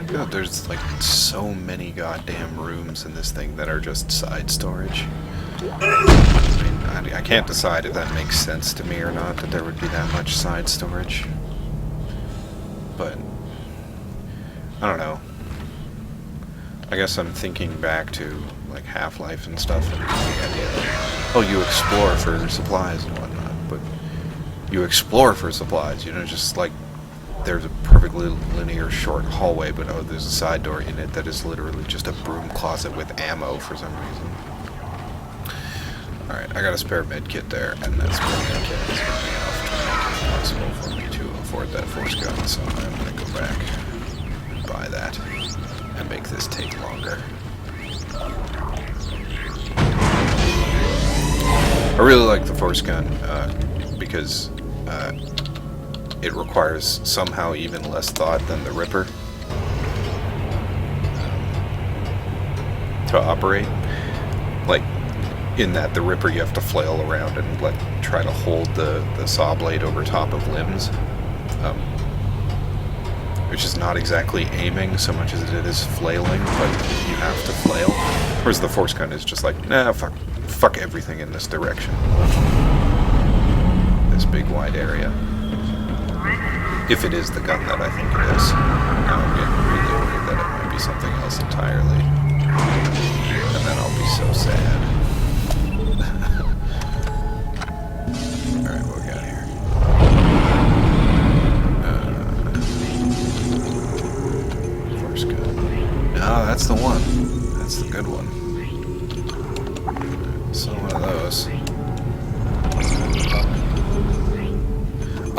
God, there's like so many goddamn rooms in this thing that are just side storage. I mean, I can't decide if that makes sense to me or not, that there would be that much side storage. But, I don't know. I guess I'm thinking back to, like, Half-Life and stuff, and the idea that, oh, you explore for supplies and whatnot, but you explore for supplies, you know, just like, there's a perfectly linear short hallway, but oh, there's a side door in it that is literally just a broom closet with ammo for some reason. Alright, I got a spare med kit there, and that spare med kit is going to be enough to make it possible for me to afford that force gun, so I'm going to go back and buy that and make this take longer. I really like the force gun because it requires somehow even less thought than the Ripper to operate. Like, in that the Ripper you have to flail around and like try to hold the saw blade over top of limbs, which is not exactly aiming so much as it is flailing, but you have to flail. Whereas the force gun is just like, nah, fuck everything in this direction. This big wide area. If it is the gun that I think it is. Now I'm getting really worried that it might be something else entirely. And then I'll be so sad. Alright, what we got here? those.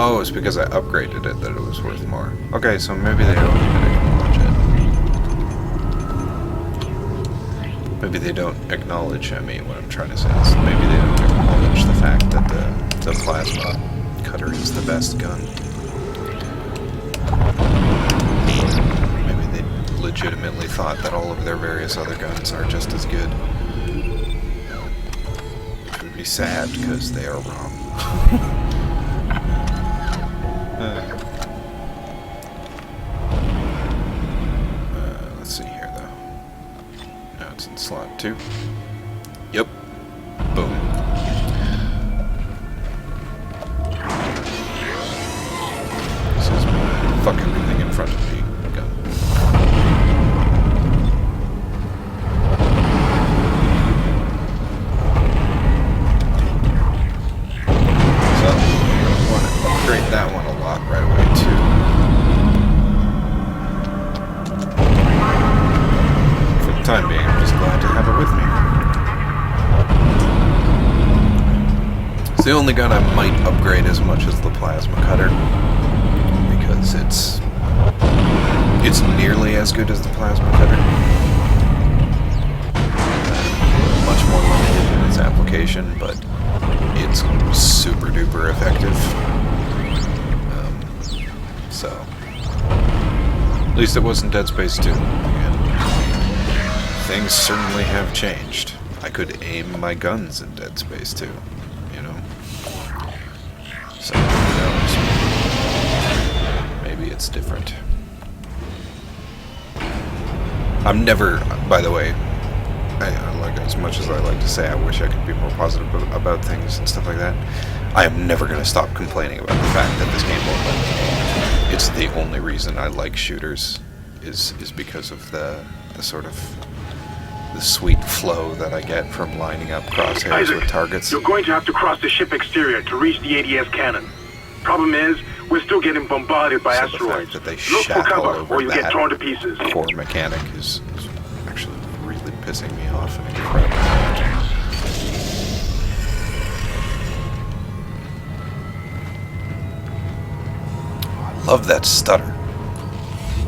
Oh, it's because I upgraded it that it was worth more. Okay, so maybe they don't even acknowledge it. Maybe they don't acknowledge, I mean, what I'm trying to say is maybe they don't acknowledge the fact that the plasma cutter is the best gun. Maybe they legitimately thought that all of their various other guns are just as good. Which would be sad, because they are wrong. Let's see here, though. Now it's in slot 2. Yep. Boom. This is fuck everything in front of me. Gun. So, I want to upgrade that one a lot right away, too. For the time being, I'm just glad to have it with me. It's the only gun I might upgrade as much as the plasma cutter, because it's nearly as good as the plasma cutter. Much more limited in its application, but it's super duper effective. So, at least it wasn't Dead Space 2. And things certainly have changed. I could aim my guns in Dead Space 2, you know? So, who knows? Maybe it's different. I'm never, by the way, I like, as much as I like to say I wish I could be more positive about things and stuff like that, I am never going to stop complaining about the fact that this game won't let me. It's the only reason I like shooters, is because of the sort of the sweet flow that I get from lining up crosshairs Isaac, with targets. You're going to have to cross the ship exterior to reach the ADS cannon. Problem is, we're still getting bombarded by So asteroids. the fact that they Look for shackle cover, over or you get that torn to pieces. core mechanic is actually really pissing me off an incredible amount. I love that stutter.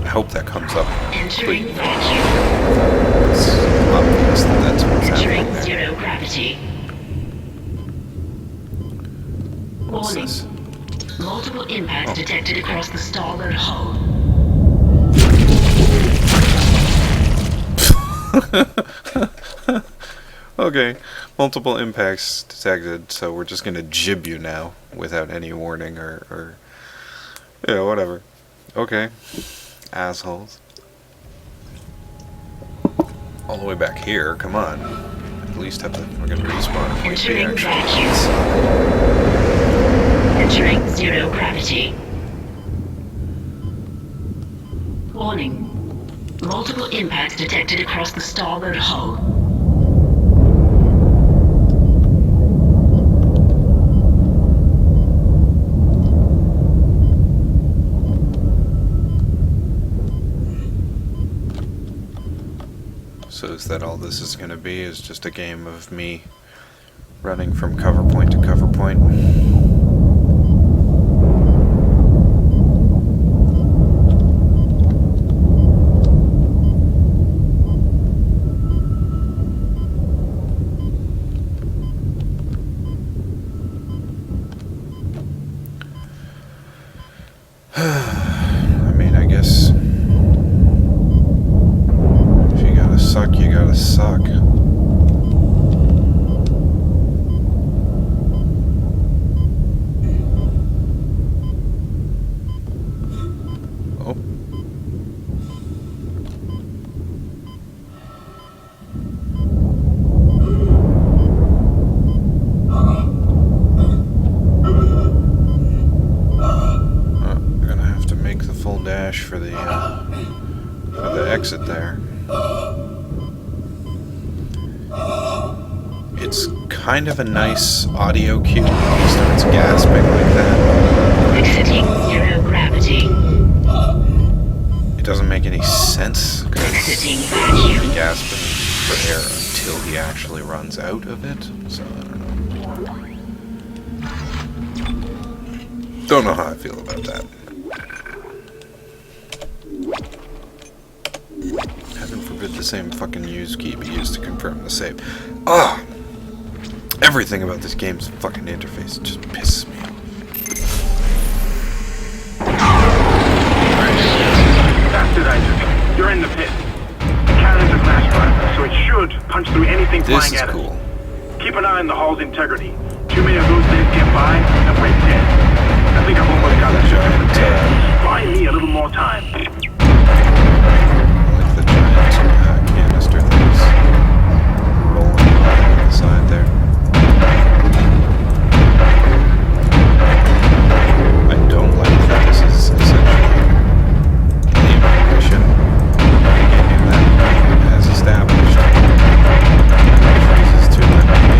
I hope that comes up Entering completely. vacuum. It's obvious that that's what's happening Entering there. zero gravity. What's Warning. this? Multiple impacts detected across the starboard hull. Okay, multiple impacts detected, so we're just gonna jib you now without any warning or yeah, whatever. Okay, assholes. All the way back here, come on. At least have the fucking respawn point be Entering actually vacuum. inside. Entering zero gravity. Warning. Multiple impacts detected across the starboard hull. So is that all this is gonna be? Is just a game of me running from cover point to cover point? I mean, I guess if you gotta suck, you gotta suck. Oh. I'm gonna have to make the full dash for the exit there. It's kind of a nice audio cue when he starts gasping like that. Exiting zero gravity. It doesn't make any sense because Exiting he'd be vacuum. gasping for air until he actually runs out of it. So I don't know. Don't know how I feel about that. Heaven forbid the same fucking use key be used to confirm the save. Ah! Everything about this game's fucking interface just pisses me off. That's it, Isaac. You're in the pit. The cannon's a mass driver, so it should punch through anything This flying is at cool. us. Keep an eye on the hull's integrity. Too many of those things get by, and we're dead. I think I've almost got it. Giant, Buy me a little more time. like the giant canister things rolling on the side there. I don't like that this is essentially the ammunition getting that as established. Refuses to let me be.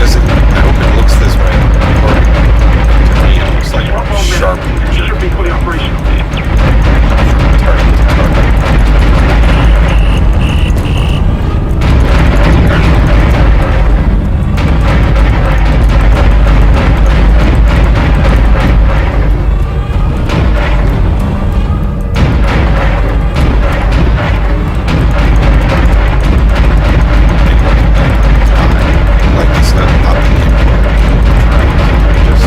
Does it? I hope it looks this way. Or to me, it looks like One more sharp. minute. You should be fully operational. Target to target. Like it's not up in the just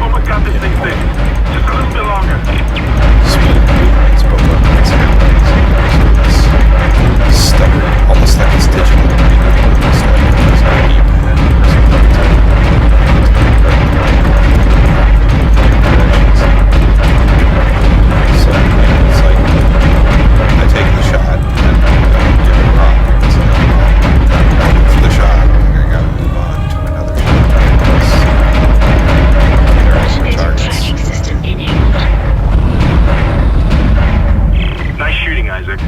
Almost got this thing fixed. Just a little bit longer. speed of movements, but what's happening is it's stubborn, almost like it's digital. It's like there's no keypad or something. So it's like I take the shot and give it wrong. It's like, well, for the shot, I gotta move on to another shot. There are some Automated targets. tracking system enabled. Nice shooting, Isaac.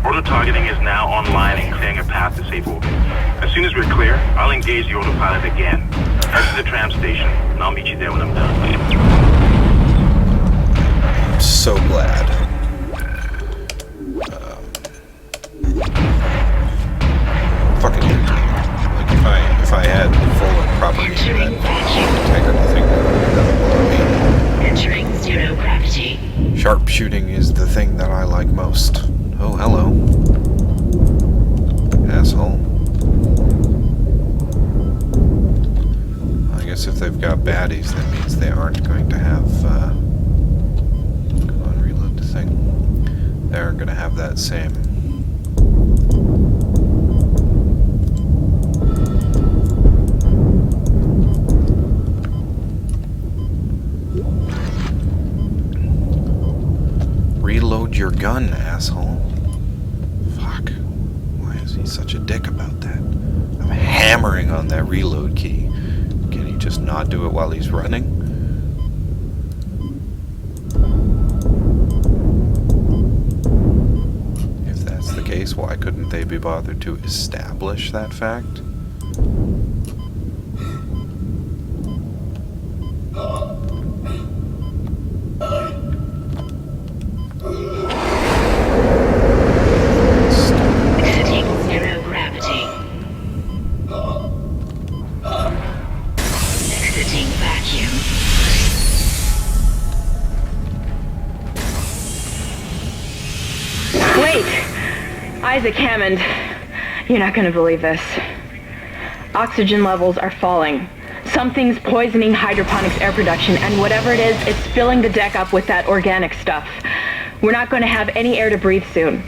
Auto-targeting is now online and clearing a path to safe orbit. As soon as we're clear, I'll engage the autopilot again. Head to the tram station, and I'll meet you there when I'm done. I'm so glad. Fucking irritating. Like if I had full and proper Entering vacuum. integrity thing, that would blow Entering zero gravity. me. Sharpshooting is the thing that I like most. Oh, hello. Asshole. I guess if they've got baddies, that means they aren't going to have, come on, reload the thing. They aren't going to have that same. Reload your gun, asshole. Fuck. Why is he such a dick about that? I'm hammering on that reload key. Can he just not do it while he's running? If that's the case, why couldn't they be bothered to establish that fact? Exiting zero gravity. Exiting vacuum. Wait! Isaac Hammond, you're not gonna believe this. Oxygen levels are falling. Something's poisoning hydroponics air production, and whatever it is, it's filling the deck up with that organic stuff. We're not going to have any air to breathe soon.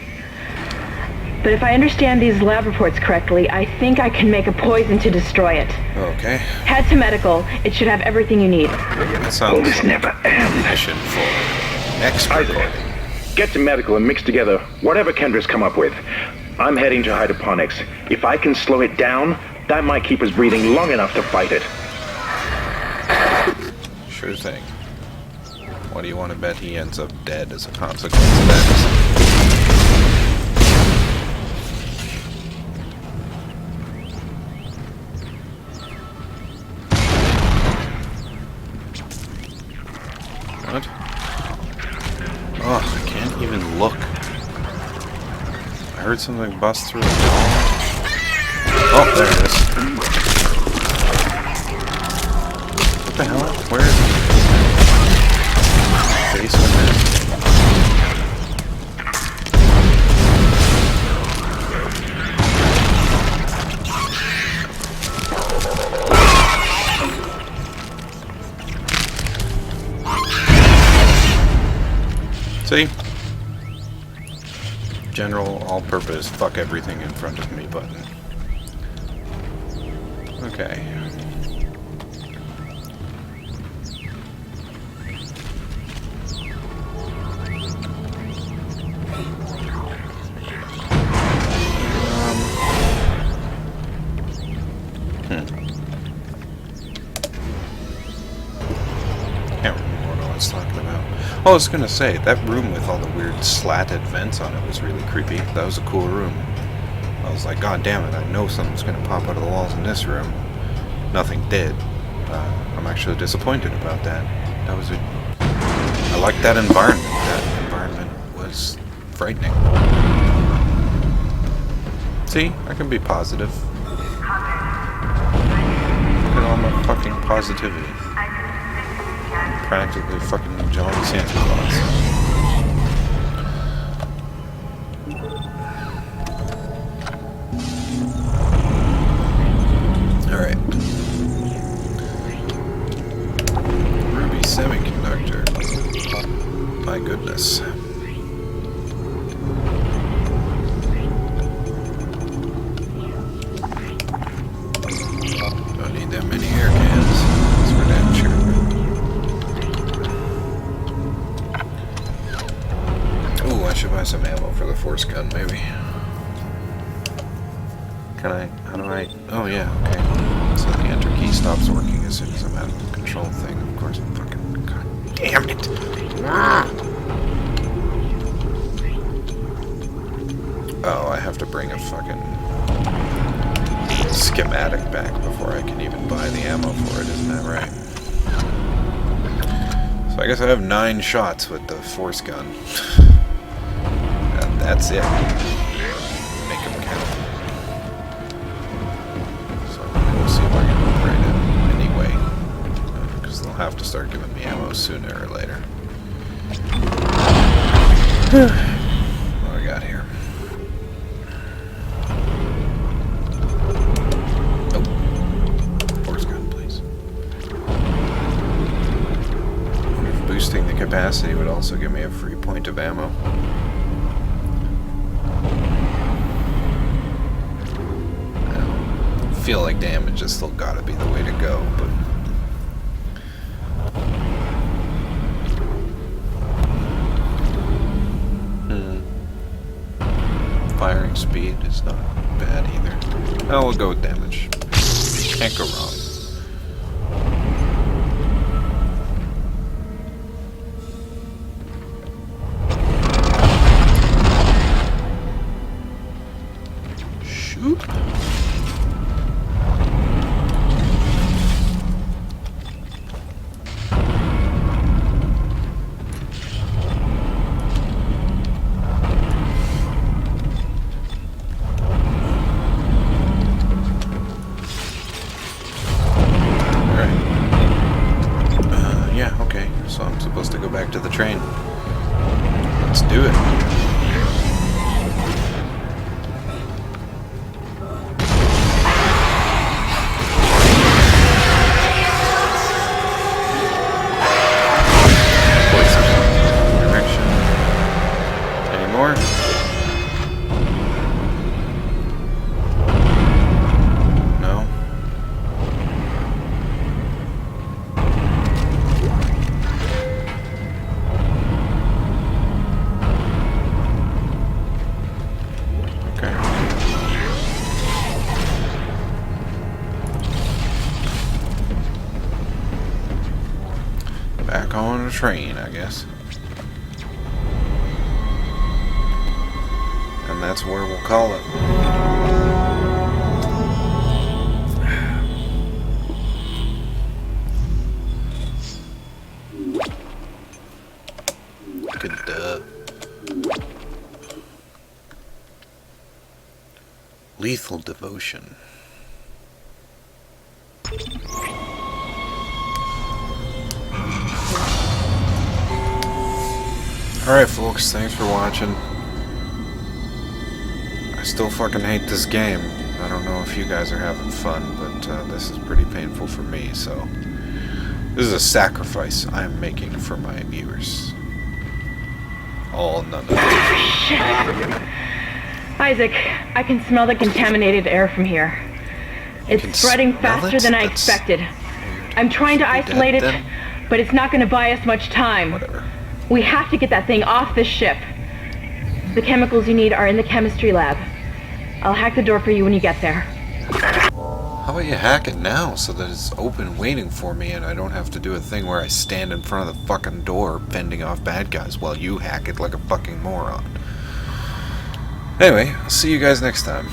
But if I understand these lab reports correctly, I think I can make a poison to destroy it. Okay. Head to medical. It should have everything you need. That sounds This never ends. mission for expert. Isaac, get to medical and mix together whatever Kendra's come up with. I'm heading to hydroponics. If I can slow it down, that might keep us breathing long enough to fight it. Sure thing. What do you want to bet he ends up dead as a consequence of that? heard something bust through the wall. Oh, there it is. What the hell? Where is it? Face with it. See? General all-purpose fuck everything in front of me button. Okay. Can't remember what I was talking about. Oh, I was gonna say, that room with all the weird slatted vents on it was really creepy. That was a cool room. I was like, God damn it, I know something's gonna pop out of the walls in this room. Nothing did. I'm actually disappointed about that. That was I liked that environment. That environment was frightening. See? I can be positive. Look at all my fucking positivity. I'm practically fucking enjoying Santa Claus. Semiconductor. My goodness. Don't need that many air cans. That's for damn sure. Ooh, I should buy some ammo for the force gun, maybe. Can I? How do I? Oh yeah, okay. So the enter key stops working as soon as I'm out of the control thing. Of course, I'm fucking. God damn it! Oh, I have to bring a fucking schematic back before I can even buy the ammo for it, isn't that right? So I guess I have 9 shots with the force gun. And that's it. Make them count. So we'll see if I can upgrade it anyway. Because they'll have to start giving me ammo sooner or later. What do I got here? Oh. Force gun, please. I wonder if boosting the capacity would also give me a free point of ammo. I feel like damage has still gotta be the way to go, but firing speed is not bad either. Oh, we'll go with damage. Can't go wrong. Shoot. So I'm supposed to go back to the train. Let's do it. Direction. Any more? No. Back on a train, I guess. And that's where we'll call it. Good Lethal devotion. Alright folks, thanks for watching. I still fucking hate this game. I don't know if you guys are having fun, but this is pretty painful for me, so... This is a sacrifice I am making for my viewers. All none of it. Shit. Isaac, I can smell the contaminated air from here. It's spreading faster than I expected. I'm trying to isolate it, but it's not going to buy us much time. Whatever. We have to get that thing off this ship. The chemicals you need are in the chemistry lab. I'll hack the door for you when you get there. How about you hack it now so that it's open waiting for me and I don't have to do a thing where I stand in front of the fucking door fending off bad guys while you hack it like a fucking moron. Anyway, I'll see you guys next time.